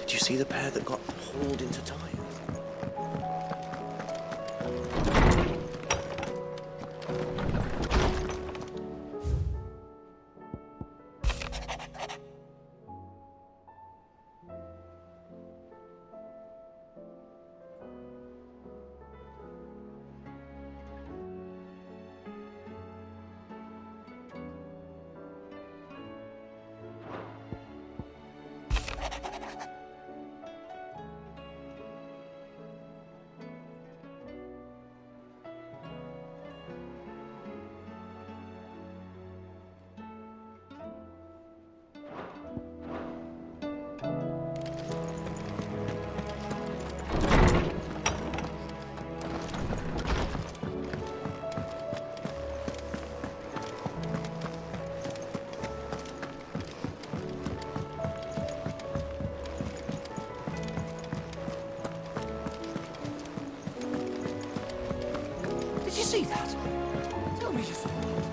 [SPEAKER 15] Did you see the pair that got hauled into tires?
[SPEAKER 11] Did you see that? Tell me you saw that.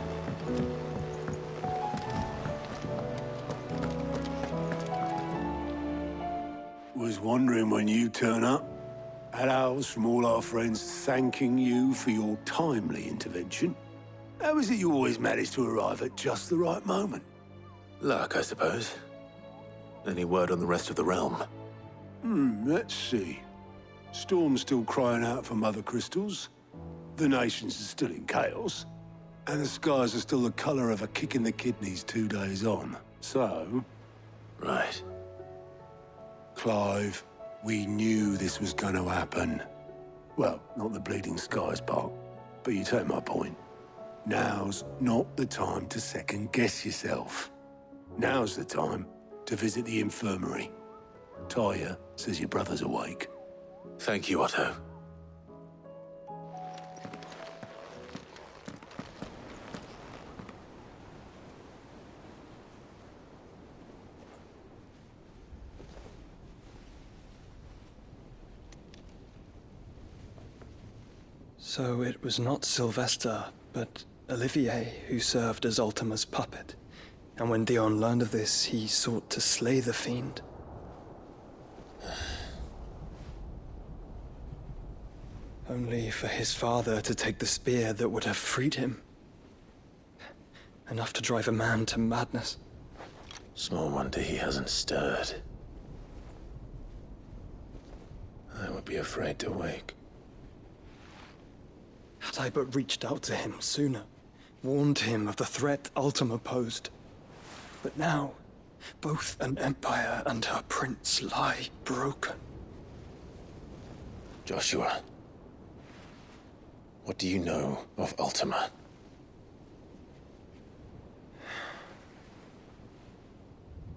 [SPEAKER 6] Was wondering when you turn up. Had owls from all our friends thanking you for your timely intervention. How is it you always manage to arrive at just the right moment?
[SPEAKER 1] Luck, I suppose. Any word on the rest of the realm?
[SPEAKER 6] Let's see. Storm's still crying out for mother crystals. The nations are still in chaos. And the skies are still the color of a kick in the kidneys 2 days on. So...
[SPEAKER 1] Right.
[SPEAKER 6] Clive, we knew this was going to happen. Well, not the bleeding skies part, but you take my point. Now's not the time to second-guess yourself. Now's the time to visit the infirmary. Taya says your brother's awake.
[SPEAKER 1] Thank you, Otto.
[SPEAKER 13] So it was not Sylvester, but Olivier who served as Ultima's puppet. And when Dion learned of this, he sought to slay the fiend. Only for his father to take the spear that would have freed him. Enough to drive a man to madness.
[SPEAKER 1] Small wonder he hasn't stirred. I would be afraid to wake.
[SPEAKER 13] Had I but reached out to him sooner, warned him of the threat Ultima posed. But now, both an empire and her prince lie broken.
[SPEAKER 1] Joshua, What do you know of Ultima?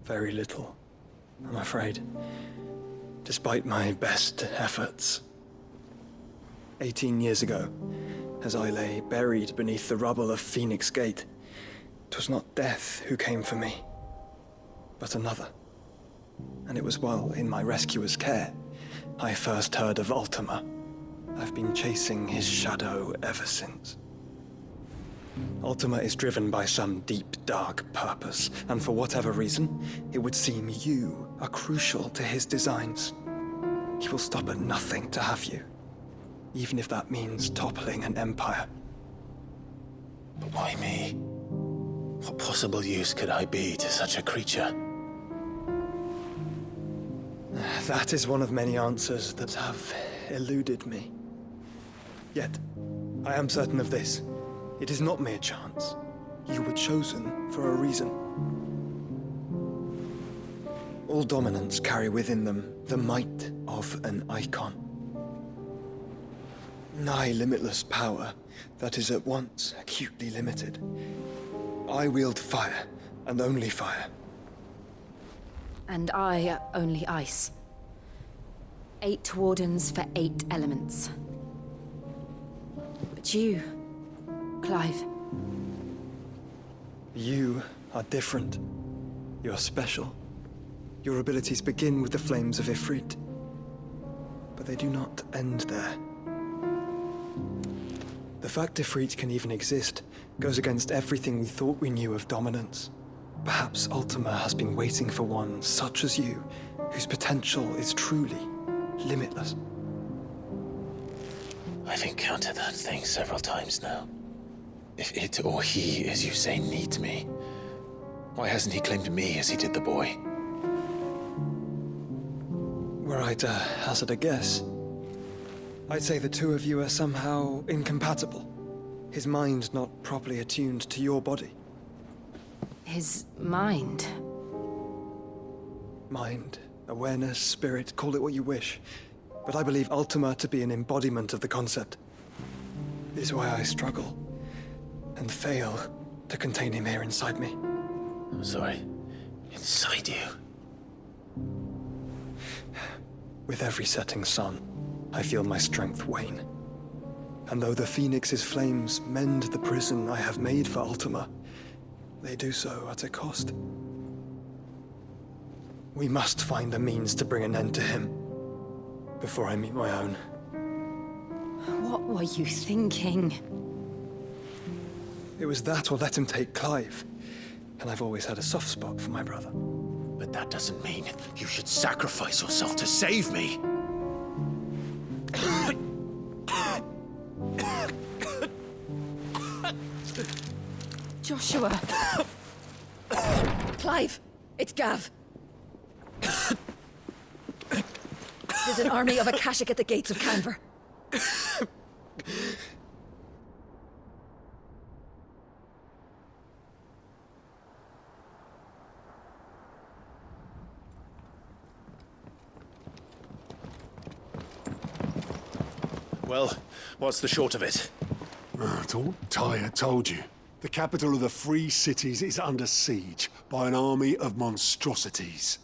[SPEAKER 13] Very little, I'm afraid. Despite my best efforts. 18 years ago, as I lay buried beneath the rubble of Phoenix Gate, 'twas not death who came for me, but another. And it was while in my rescuer's care I first heard of Ultima. I've been chasing his shadow ever since. Ultima is driven by some deep, dark purpose, and for whatever reason, it would seem you are crucial to his designs. He will stop at nothing to have you, even if that means toppling an empire.
[SPEAKER 1] But why me? What possible use could I be to such a creature?
[SPEAKER 13] That is one of many answers that have eluded me. Yet, I am certain of this. It is not mere chance. You were chosen for a reason. All dominants carry within them the might of an Eikon. Nigh limitless power that is at once acutely limited. I wield fire, and only fire.
[SPEAKER 9] And I only ice. 8 wardens for 8 elements. But you, Clive.
[SPEAKER 13] You are different. You're special. Your abilities begin with the flames of Ifrit. But they do not end there. The fact Ifrit can even exist goes against everything we thought we knew of dominance. Perhaps Ultima has been waiting for one such as you, whose potential is truly limitless.
[SPEAKER 1] I've encountered that thing several times now. If it or he, as you say, needs me, why hasn't he claimed me as he did the boy?
[SPEAKER 13] Were I to hazard a guess, I'd say the two of you are somehow incompatible. His mind not properly attuned to your body.
[SPEAKER 9] His mind?
[SPEAKER 13] Mind, awareness, spirit, call it what you wish. But I believe Ultima to be an embodiment of the concept. This is why I struggle and fail to contain him here inside me.
[SPEAKER 1] I'm sorry. Inside you?
[SPEAKER 13] With every setting sun, I feel my strength wane. And though the Phoenix's flames mend the prison I have made for Ultima, they do so at a cost. We must find a means to bring an end to him before I meet my own.
[SPEAKER 9] What were you thinking?
[SPEAKER 13] It was that or let him take Clive. And I've always had a soft spot for my brother.
[SPEAKER 1] But that doesn't mean you should sacrifice yourself to save me.
[SPEAKER 10] Joshua! Clive! It's Gav! There's an army of Akashic at the gates of Canver.
[SPEAKER 1] Well, what's the short of it?
[SPEAKER 6] Tyre told you. The capital of the Free Cities is under siege by an army of monstrosities.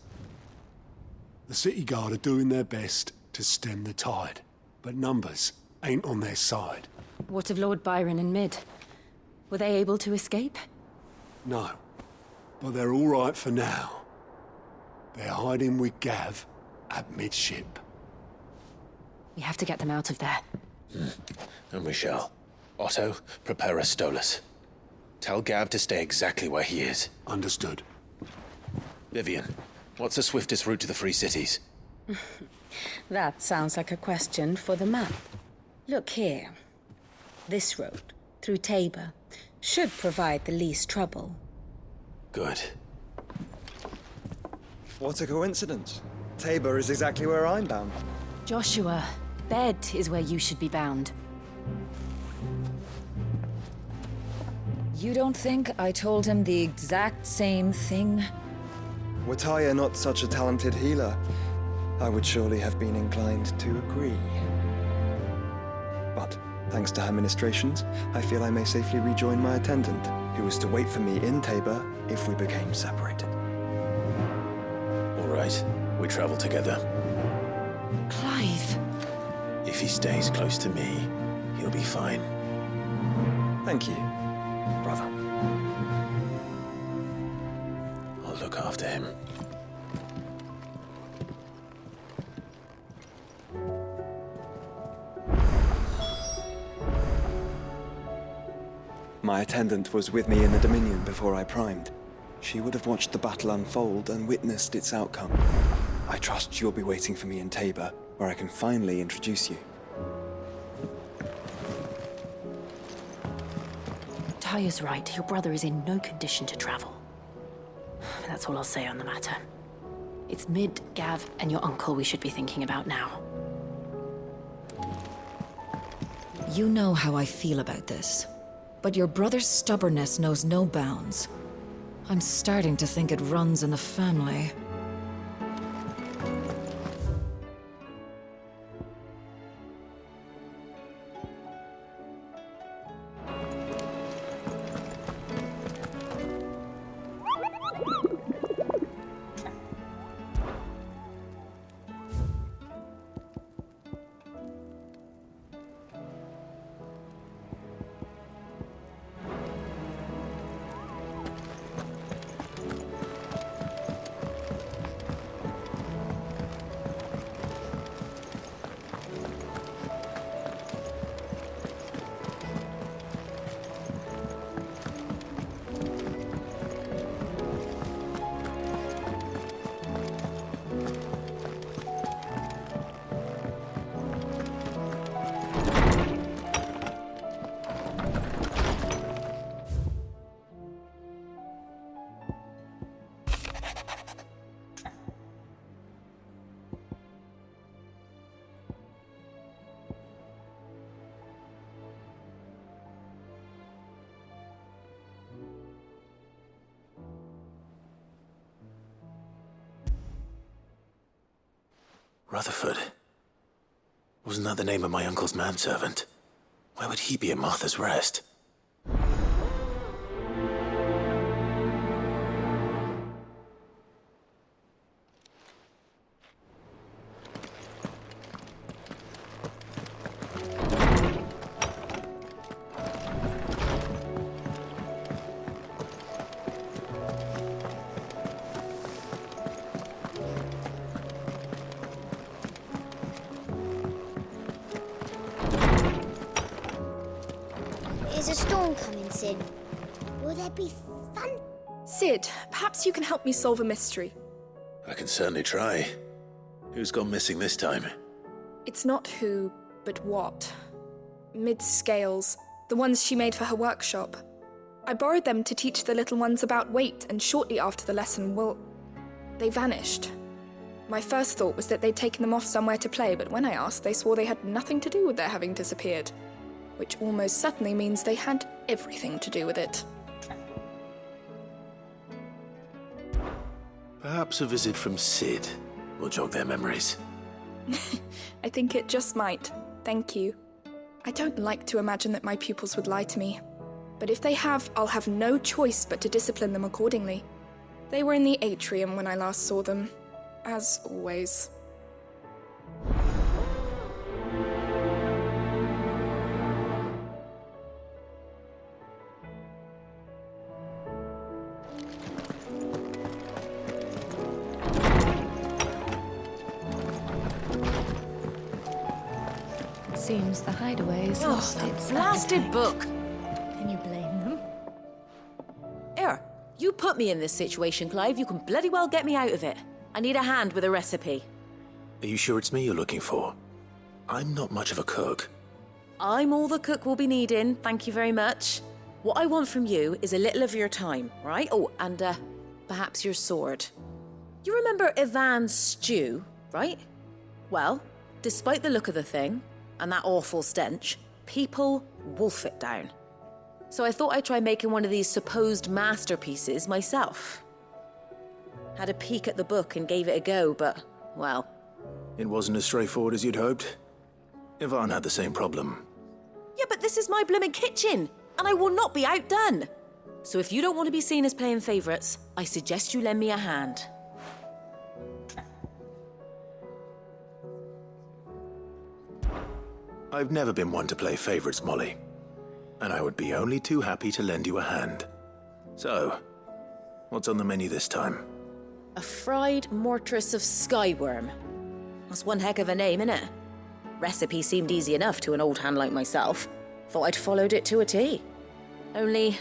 [SPEAKER 6] The City Guard are doing their best to stem the tide, but numbers ain't on their side.
[SPEAKER 9] What of Lord Byron and Mid? Were they able to escape?
[SPEAKER 6] No, but they're all right for now. They're hiding with Gav at midship.
[SPEAKER 9] We have to get them out of there.
[SPEAKER 1] And we shall. Otto, prepare a Stolas. Tell Gav to stay exactly where he is.
[SPEAKER 6] Understood.
[SPEAKER 1] Vivian, what's the swiftest route to the Free Cities?
[SPEAKER 3] That sounds like a question for the map. Look here. This road, through Tabor, should provide the least trouble.
[SPEAKER 1] Good.
[SPEAKER 13] What a coincidence. Tabor is exactly where I'm bound.
[SPEAKER 9] Joshua, bed is where you should be bound.
[SPEAKER 3] You don't think I told him the exact same thing?
[SPEAKER 13] Were Tyre not such a talented healer, I would surely have been inclined to agree. But Thanks to her ministrations, I feel I may safely rejoin my attendant, who was to wait for me in Tabor if we became separated.
[SPEAKER 1] All right, we travel together.
[SPEAKER 16] Clive!
[SPEAKER 1] If he stays close to me, he'll be fine.
[SPEAKER 13] Thank you, brother.
[SPEAKER 1] I'll look after him.
[SPEAKER 13] My attendant was with me in the Dominion before I primed. She would have watched the battle unfold and witnessed its outcome. I trust you'll be waiting for me in Tabor, where I can finally introduce you.
[SPEAKER 16] Taya's right. Your brother is in no condition to travel. That's all I'll say on the matter. It's Mid, Gav, and your uncle we should be thinking about now.
[SPEAKER 12] You know how I feel about this. But your brother's stubbornness knows no bounds. I'm starting to think it runs in the family.
[SPEAKER 1] Rutherford. Wasn't that the name of my uncle's manservant? Why would he be at Martha's Rest?
[SPEAKER 17] Is a storm coming, Sid? Will there be fun?
[SPEAKER 23] Sid, perhaps you can help me solve a mystery.
[SPEAKER 1] I can certainly try. Who's gone missing this time?
[SPEAKER 23] It's not who, but what. Mid's scales, the ones she made for her workshop. I borrowed them to teach the little ones about weight, and shortly after the lesson, well, they vanished. My first thought was that they'd taken them off somewhere to play, but when I asked, they swore they had nothing to do with their having disappeared. Which almost certainly means they had everything to do with it.
[SPEAKER 1] Perhaps a visit from Sid will jog their memories.
[SPEAKER 23] I think it just might. Thank you. I don't like to imagine that my pupils would lie to me. But if they have, I'll have no choice but to discipline them accordingly. They were in the atrium when I last saw them. As always.
[SPEAKER 3] Seems the hideaway's
[SPEAKER 16] Oh,
[SPEAKER 3] lost
[SPEAKER 16] that
[SPEAKER 3] its
[SPEAKER 16] blasted
[SPEAKER 3] appetite.
[SPEAKER 16] book!
[SPEAKER 3] Can you blame them?
[SPEAKER 16] Here, you put me in this situation, Clive. You can bloody well get me out of it. I need a hand with a recipe.
[SPEAKER 1] Are you sure it's me you're looking for? I'm not much of a cook.
[SPEAKER 16] I'm all the cook will be needing, thank you very much. What I want from you is a little of your time, right? Oh, and perhaps your sword. You remember Ivan's stew, right? Well, despite the look of the thing, and that awful stench, people wolf it down. So I thought I'd try making one of these supposed masterpieces myself. Had a peek at the book and gave it a go, but, well...
[SPEAKER 1] It wasn't as straightforward as you'd hoped. Ivan had the same problem.
[SPEAKER 14] Yeah, but this is my blooming kitchen, and I will not be outdone. So if you don't want to be seen as playing favourites, I suggest you lend me a hand.
[SPEAKER 1] I've never been one to play favorites, Molly. And I would be only too happy to lend you a hand. So, what's on the menu this time?
[SPEAKER 14] A fried mortress of skyworm. That's one heck of a name, innit? Recipe seemed easy enough to an old hand like myself. Thought I'd followed it to a T. Only,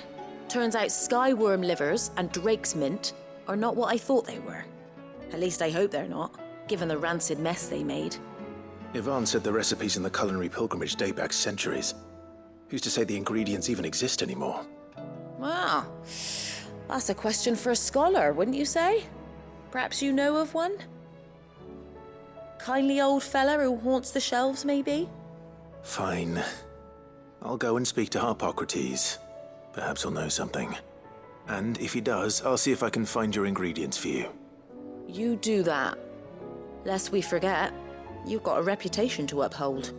[SPEAKER 14] turns out skyworm livers and drake's mint are not what I thought they were. At least I hope they're not, given the rancid mess they made.
[SPEAKER 1] Yvonne said the recipes in the culinary pilgrimage date back centuries. Who's to say the ingredients even exist anymore?
[SPEAKER 14] Wow. That's a question for a scholar, wouldn't you say? Perhaps you know of one? Kindly old fella who haunts the shelves, maybe?
[SPEAKER 1] Fine. I'll go and speak to Harpocrates. Perhaps he'll know something. And if he does, I'll see if I can find your ingredients for you.
[SPEAKER 14] You do that. Lest we forget, you've got a reputation to uphold.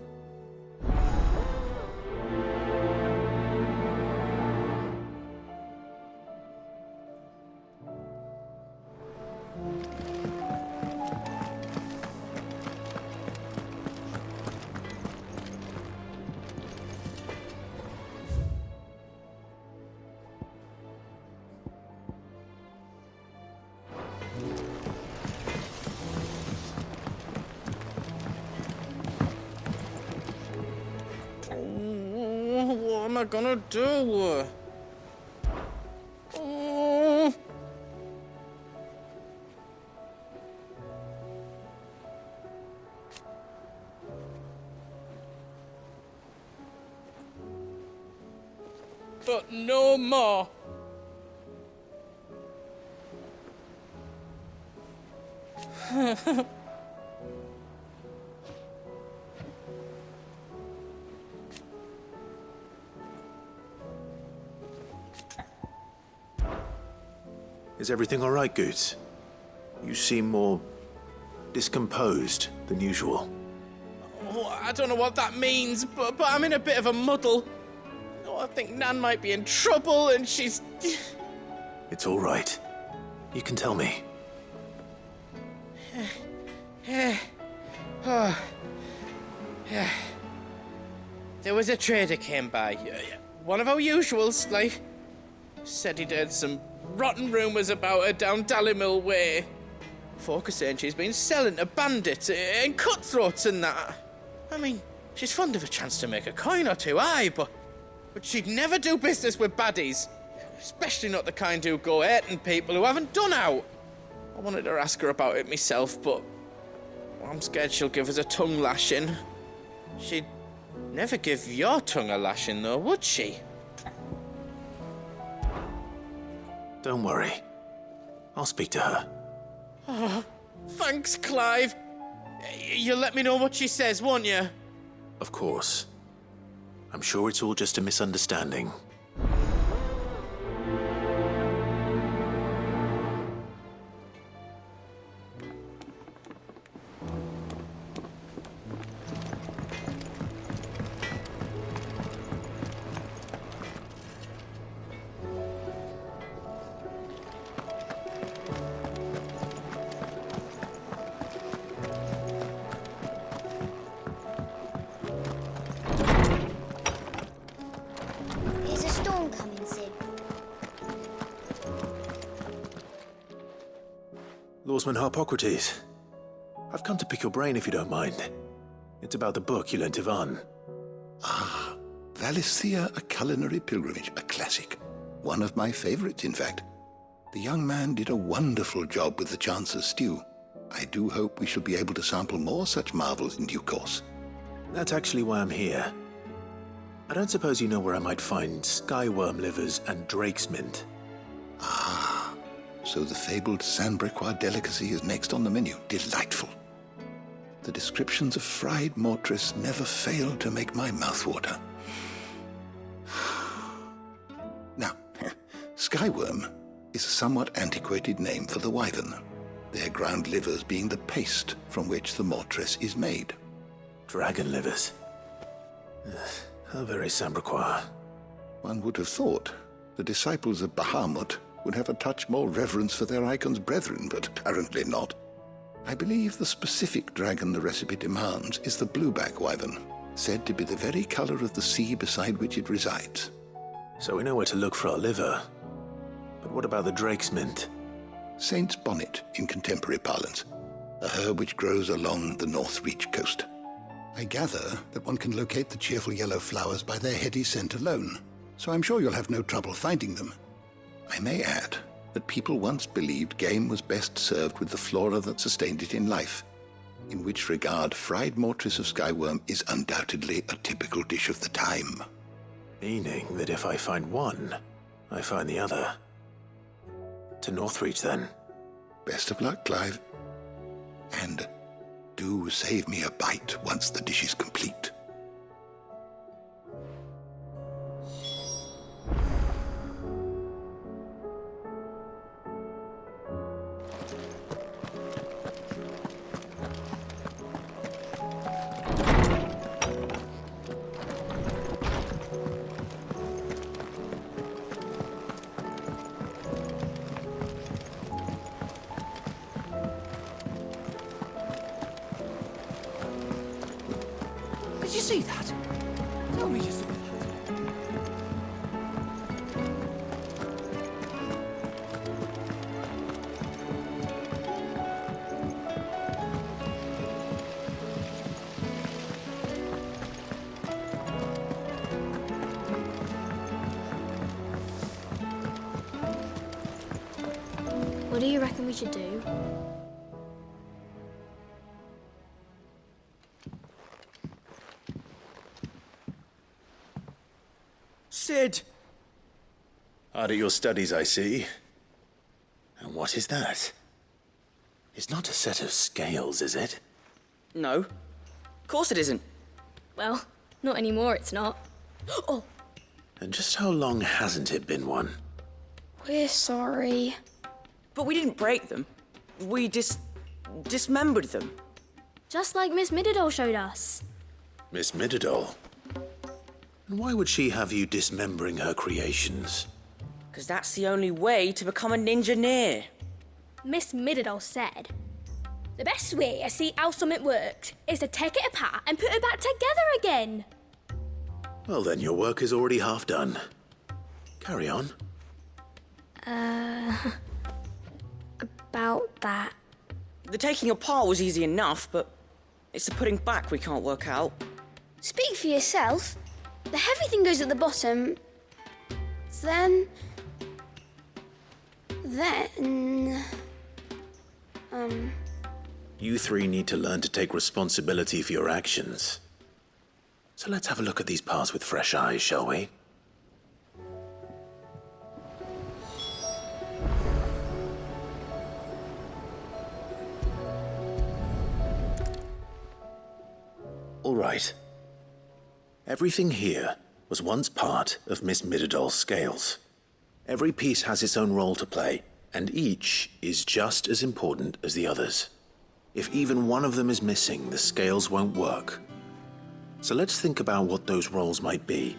[SPEAKER 19] What am I gonna do? Oh. But no more.
[SPEAKER 1] Is everything all right, Goots? You seem more discomposed than usual.
[SPEAKER 19] Oh, I don't know what that means, but I'm in a bit of a muddle. Oh, I think Nan might be in trouble, and she's...
[SPEAKER 1] It's all right. You can tell me.
[SPEAKER 19] There was a trader came by. One of our usuals, like... Said he'd heard some rotten rumours about her down Dalimil Way. Folk are saying she's been selling to bandits and cutthroats and that. I mean, she's fond of a chance to make a coin or two, aye, but she'd never do business with baddies. Especially not the kind who go hurting people who haven't done out. I wanted to ask her about it myself, but I'm scared she'll give us a tongue lashing. She'd never give your tongue a lashing, though, would she?
[SPEAKER 1] Don't worry. I'll speak to her.
[SPEAKER 19] Oh, thanks, Clive. You'll let me know what she says, won't you?
[SPEAKER 1] Of course. I'm sure it's all just a misunderstanding. Lawsman Harpocrates. I've come to pick your brain if you don't mind. It's about the book you lent Ivan.
[SPEAKER 22] Ah, Valisthea, A Culinary Pilgrimage, a classic. One of my favorites, in fact. The young man did a wonderful job with the Chance's stew. I do hope we shall be able to sample more such marvels in due course.
[SPEAKER 1] That's actually why I'm here. I don't suppose you know where I might find skyworm livers and drake's mint.
[SPEAKER 22] Ah, so the fabled Sandbrequois delicacy is next on the menu. Delightful. The descriptions of fried mortress never fail to make my mouth water. Now, skyworm is a somewhat antiquated name for the wyvern, their ground livers being the paste from which the mortress is made.
[SPEAKER 1] Dragon livers. How very Sambraquois.
[SPEAKER 22] One would have thought the disciples of Bahamut would have a touch more reverence for their Eikons brethren, but apparently not. I believe the specific dragon the recipe demands is the blueback wyvern, said to be the very color of the sea beside which it resides.
[SPEAKER 1] So we know where to look for our liver. But what about the drake's mint?
[SPEAKER 22] Saint's bonnet in contemporary parlance, a herb which grows along the North Reach coast. I gather that one can locate the cheerful yellow flowers by their heady scent alone, so I'm sure you'll have no trouble finding them. I may add that people once believed game was best served with the flora that sustained it in life, in which regard fried mortress of skyworm is undoubtedly a typical dish of the time.
[SPEAKER 1] Meaning that if I find one, I find the other. To Northreach, then.
[SPEAKER 22] Best of luck, Clive. And do save me a bite once the dish is complete.
[SPEAKER 11] Did you see that? Tell me you saw that.
[SPEAKER 17] What do you reckon we should do?
[SPEAKER 11] Sid!
[SPEAKER 1] Hard at your studies, I see. And what is that? It's not a set of scales, is it?
[SPEAKER 2] No. Of course it isn't.
[SPEAKER 17] Well, not anymore, it's not. Oh!
[SPEAKER 1] And just how long hasn't it been one?
[SPEAKER 17] We're sorry.
[SPEAKER 2] But we didn't break them. We dismembered them.
[SPEAKER 17] Just like Miss Mididol showed us.
[SPEAKER 1] Miss Mididol? And why would she have you dismembering her creations?
[SPEAKER 2] Because that's the only way to become a ninja-neer.
[SPEAKER 17] Miss Mididol said, the best way to see how something works is to take it apart and put it back together again.
[SPEAKER 1] Well, then your work is already half done. Carry on.
[SPEAKER 17] About that.
[SPEAKER 2] The taking apart was easy enough, but it's the putting back we can't work out.
[SPEAKER 17] Speak for yourself. The heavy thing goes at the bottom. Then...
[SPEAKER 1] You three need to learn to take responsibility for your actions. So let's have a look at these parts with fresh eyes, shall we? All right. Everything here was once part of Miss Mididol's scales. Every piece has its own role to play, and each is just as important as the others. If even one of them is missing, the scales won't work. So let's think about what those roles might be.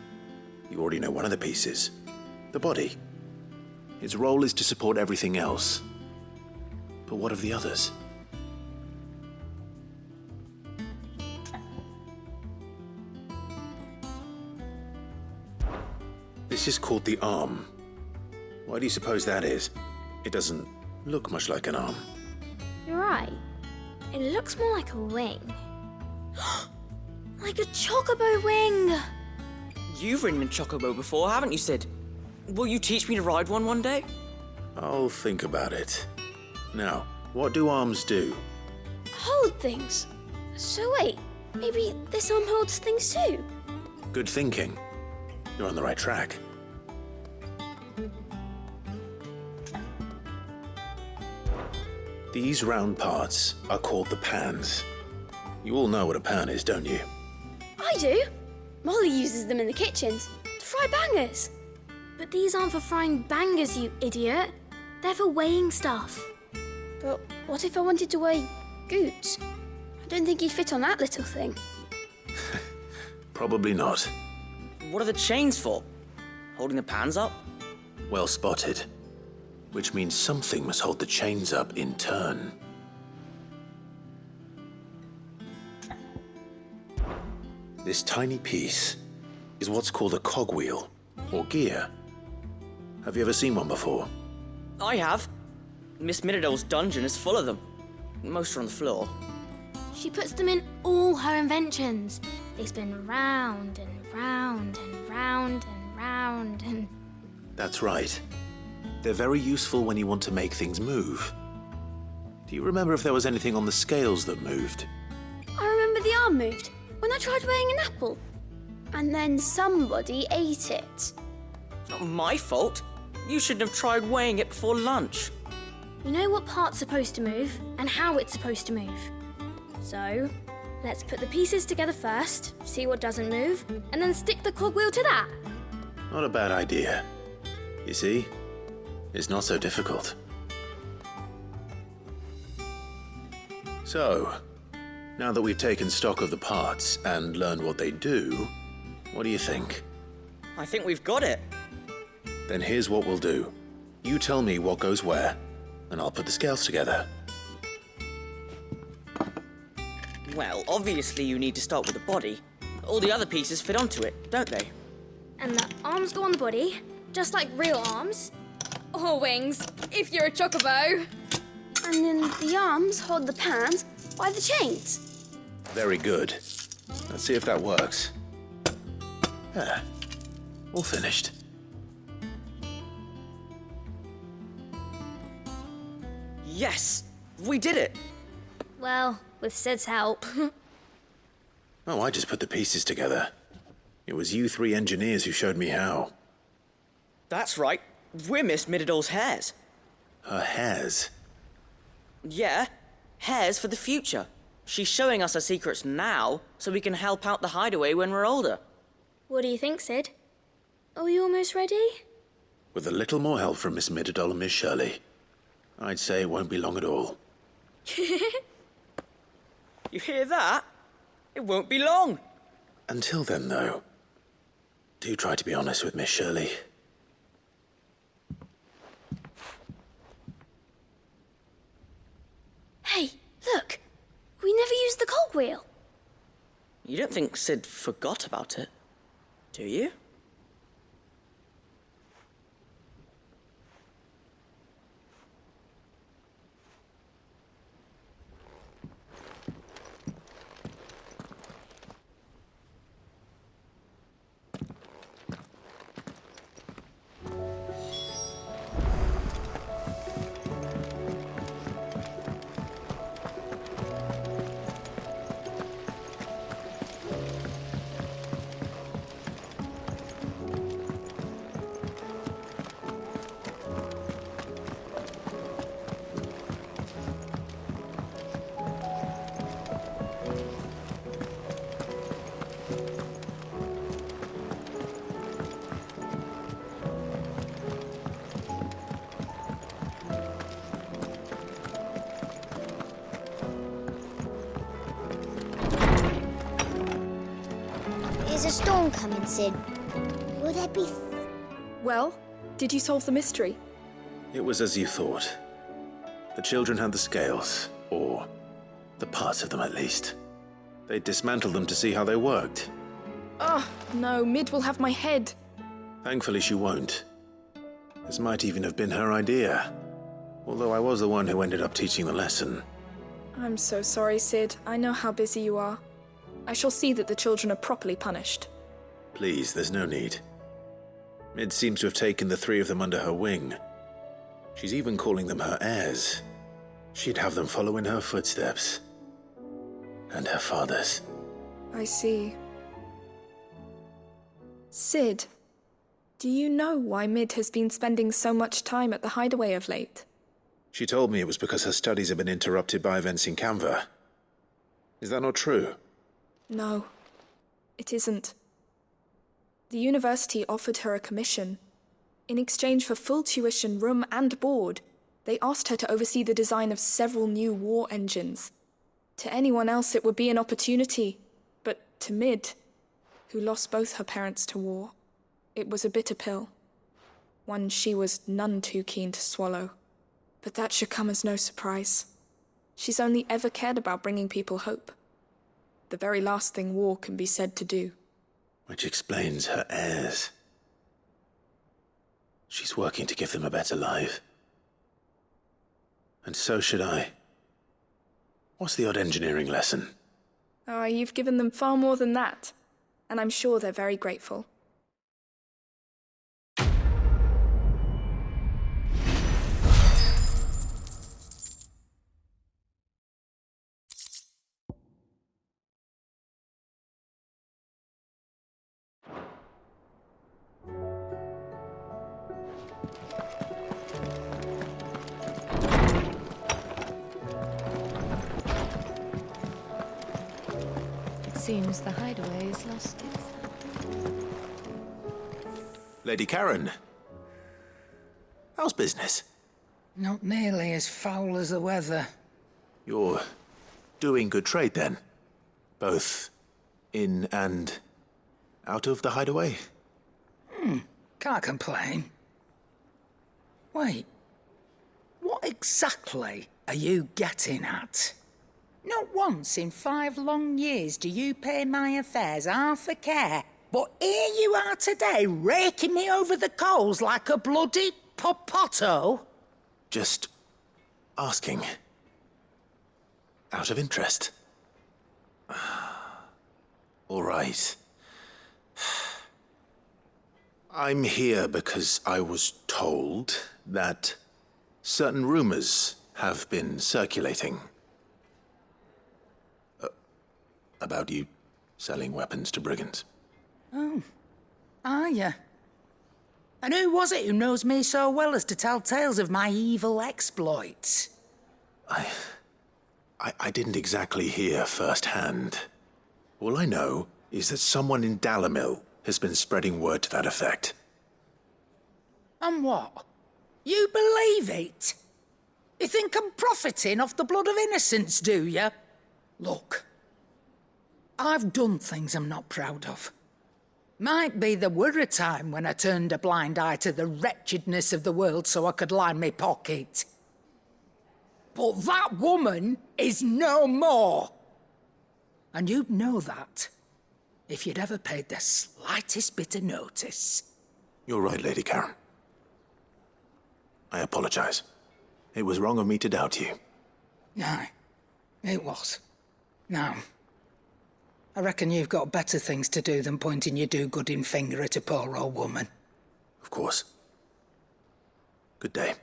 [SPEAKER 1] You already know one of the pieces, the body. Its role is to support everything else. But what of the others? This is called the arm. Why do you suppose that is? It doesn't look much like an arm.
[SPEAKER 17] You're right. It looks more like a wing. Like a chocobo wing!
[SPEAKER 2] You've ridden a chocobo before, haven't you, Sid? Will you teach me to ride one day?
[SPEAKER 1] I'll think about it. Now, what do arms do?
[SPEAKER 17] Hold things. So wait, maybe this arm holds things too?
[SPEAKER 1] Good thinking. You're on the right track. These round parts are called the pans. You all know what a pan is, don't you?
[SPEAKER 17] I do. Molly uses them in the kitchens to fry bangers. But these aren't for frying bangers, you idiot. They're for weighing stuff. But what if I wanted to weigh Goots? I don't think he'd fit on that little thing.
[SPEAKER 1] Probably not.
[SPEAKER 2] What are the chains for? Holding the pans up?
[SPEAKER 1] Well spotted. Which means something must hold the chains up in turn. This tiny piece is what's called a cogwheel, or gear. Have you ever seen one before?
[SPEAKER 2] I have. Miss Miradol's dungeon is full of them. Most are on the floor.
[SPEAKER 17] She puts them in all her inventions. They spin round and round and round and round and...
[SPEAKER 1] That's right. They're very useful when you want to make things move. Do you remember if there was anything on the scales that moved?
[SPEAKER 17] I remember the arm moved when I tried weighing an apple. And then somebody ate it.
[SPEAKER 2] Not my fault. You shouldn't have tried weighing it before lunch.
[SPEAKER 17] You know what part's supposed to move and how it's supposed to move. So, let's put the pieces together first, see what doesn't move, and then stick the cogwheel to that.
[SPEAKER 1] Not a bad idea. You see? It's not so difficult. So, now that we've taken stock of the parts and learned what they do, what do you think?
[SPEAKER 2] I think we've got it.
[SPEAKER 1] Then here's what we'll do. You tell me what goes where, and I'll put the scales together.
[SPEAKER 2] Well, obviously you need to start with the body. All the other pieces fit onto it, don't they?
[SPEAKER 17] And the arms go on the body, just like real arms. Or wings, if you're a chocobo. And then the arms hold the pans by the chains.
[SPEAKER 1] Very good. Let's see if that works. Ah, all finished.
[SPEAKER 2] Yes! We did it!
[SPEAKER 17] Well, with Sid's help.
[SPEAKER 1] Oh, I just put the pieces together. It was you three engineers who showed me how.
[SPEAKER 2] That's right. We're Miss Miradol's hares.
[SPEAKER 1] Her hares?
[SPEAKER 2] Yeah, hares for the future. She's showing us her secrets now, so we can help out the hideaway when we're older.
[SPEAKER 17] What do you think, Sid? Are we almost ready?
[SPEAKER 1] With a little more help from Miss Miradol and Miss Shirley, I'd say it won't be long at all.
[SPEAKER 2] You hear that? It won't be long.
[SPEAKER 1] Until then, though, do try to be honest with Miss Shirley.
[SPEAKER 17] Hey, look! We never used the cogwheel.
[SPEAKER 2] You don't think Sid forgot about it, do you?
[SPEAKER 7] There's a storm coming, Sid. Will there be...
[SPEAKER 23] Well, did you solve the mystery?
[SPEAKER 1] It was as you thought. The children had the scales, or the parts of them at least. They dismantled them to see how they worked.
[SPEAKER 23] Oh, no, Mid will have my head.
[SPEAKER 1] Thankfully she won't. This might even have been her idea. Although I was the one who ended up teaching the lesson.
[SPEAKER 23] I'm so sorry, Sid. I know how busy you are. I shall see that the children are properly punished.
[SPEAKER 1] Please, there's no need. Mid seems to have taken the three of them under her wing. She's even calling them her heirs. She'd have them follow in her footsteps. And her father's.
[SPEAKER 23] I see. Sid, do you know why Mid has been spending so much time at the hideaway of late?
[SPEAKER 1] She told me it was because her studies have been interrupted by events in Canva. Is that not true?
[SPEAKER 23] No, it isn't. The university offered her a commission. In exchange for full tuition, room and board, they asked her to oversee the design of several new war engines. To anyone else it would be an opportunity, but to Mid, who lost both her parents to war. It was a bitter pill, one she was none too keen to swallow. But that should come as no surprise. She's only ever cared about bringing people hope. The very last thing war can be said to do.
[SPEAKER 1] Which explains her heirs. She's working to give them a better life. And so should I. What's the odd engineering lesson?
[SPEAKER 23] Oh, you've given them far more than that. And I'm sure they're very grateful.
[SPEAKER 3] Seems the hideaway has lost its...
[SPEAKER 1] Lady Karen. How's business?
[SPEAKER 11] Not nearly as foul as the weather.
[SPEAKER 1] You're doing good trade then? Both in and out of the hideaway?
[SPEAKER 11] Can't complain. Wait. What exactly are you getting at? Not once in 5 long years do you pay my affairs half a care. But here you are today, raking me over the coals like a bloody popoto.
[SPEAKER 1] Just asking. Out of interest. All right. I'm here because I was told that certain rumors have been circulating. About you selling weapons to brigands.
[SPEAKER 11] Oh, are you? And who was it who knows me so well as to tell tales of my evil exploits?
[SPEAKER 1] I didn't exactly hear firsthand. All I know is that someone in Dalimil has been spreading word to that effect.
[SPEAKER 11] And what? You believe it? You think I'm profiting off the blood of innocents, do you? Look. I've done things I'm not proud of. Might be there were a time when I turned a blind eye to the wretchedness of the world so I could line my pocket. But that woman is no more. And you'd know that if you'd ever paid the slightest bit of notice.
[SPEAKER 1] You're right, Lady Karen. I apologize. It was wrong of me to doubt you.
[SPEAKER 11] No, it was. Now, I reckon you've got better things to do than pointing your do-gooding finger at a poor old woman.
[SPEAKER 1] Of course. Good day.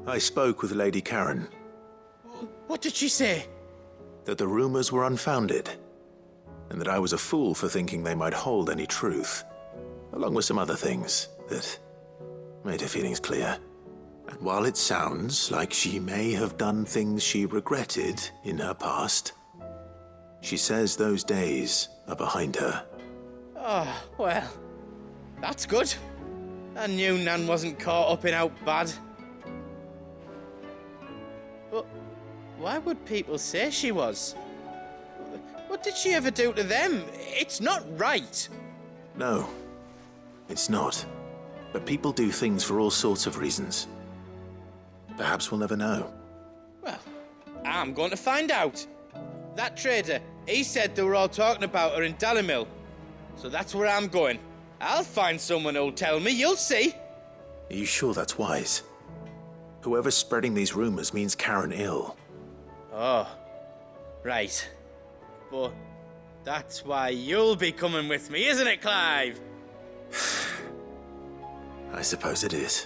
[SPEAKER 1] I spoke with Lady Karen.
[SPEAKER 19] What did she say?
[SPEAKER 1] That the rumors were unfounded, and that I was a fool for thinking they might hold any truth, along with some other things that made her feelings clear. And while it sounds like she may have done things she regretted in her past, she says those days are behind her.
[SPEAKER 19] Oh, well, that's good. I knew Nan wasn't caught up in out bad. But why would people say she was? What did she ever do to them? It's not right.
[SPEAKER 1] No, it's not. But people do things for all sorts of reasons. Perhaps we'll never know.
[SPEAKER 19] Well, I'm going to find out. That trader, he said they were all talking about her in Dalimil. So that's where I'm going. I'll find someone who'll tell me, you'll see.
[SPEAKER 1] Are you sure that's wise? Whoever's spreading these rumors means Karen ill.
[SPEAKER 19] Oh, right. But that's why you'll be coming with me, isn't it, Clive?
[SPEAKER 1] I suppose it is.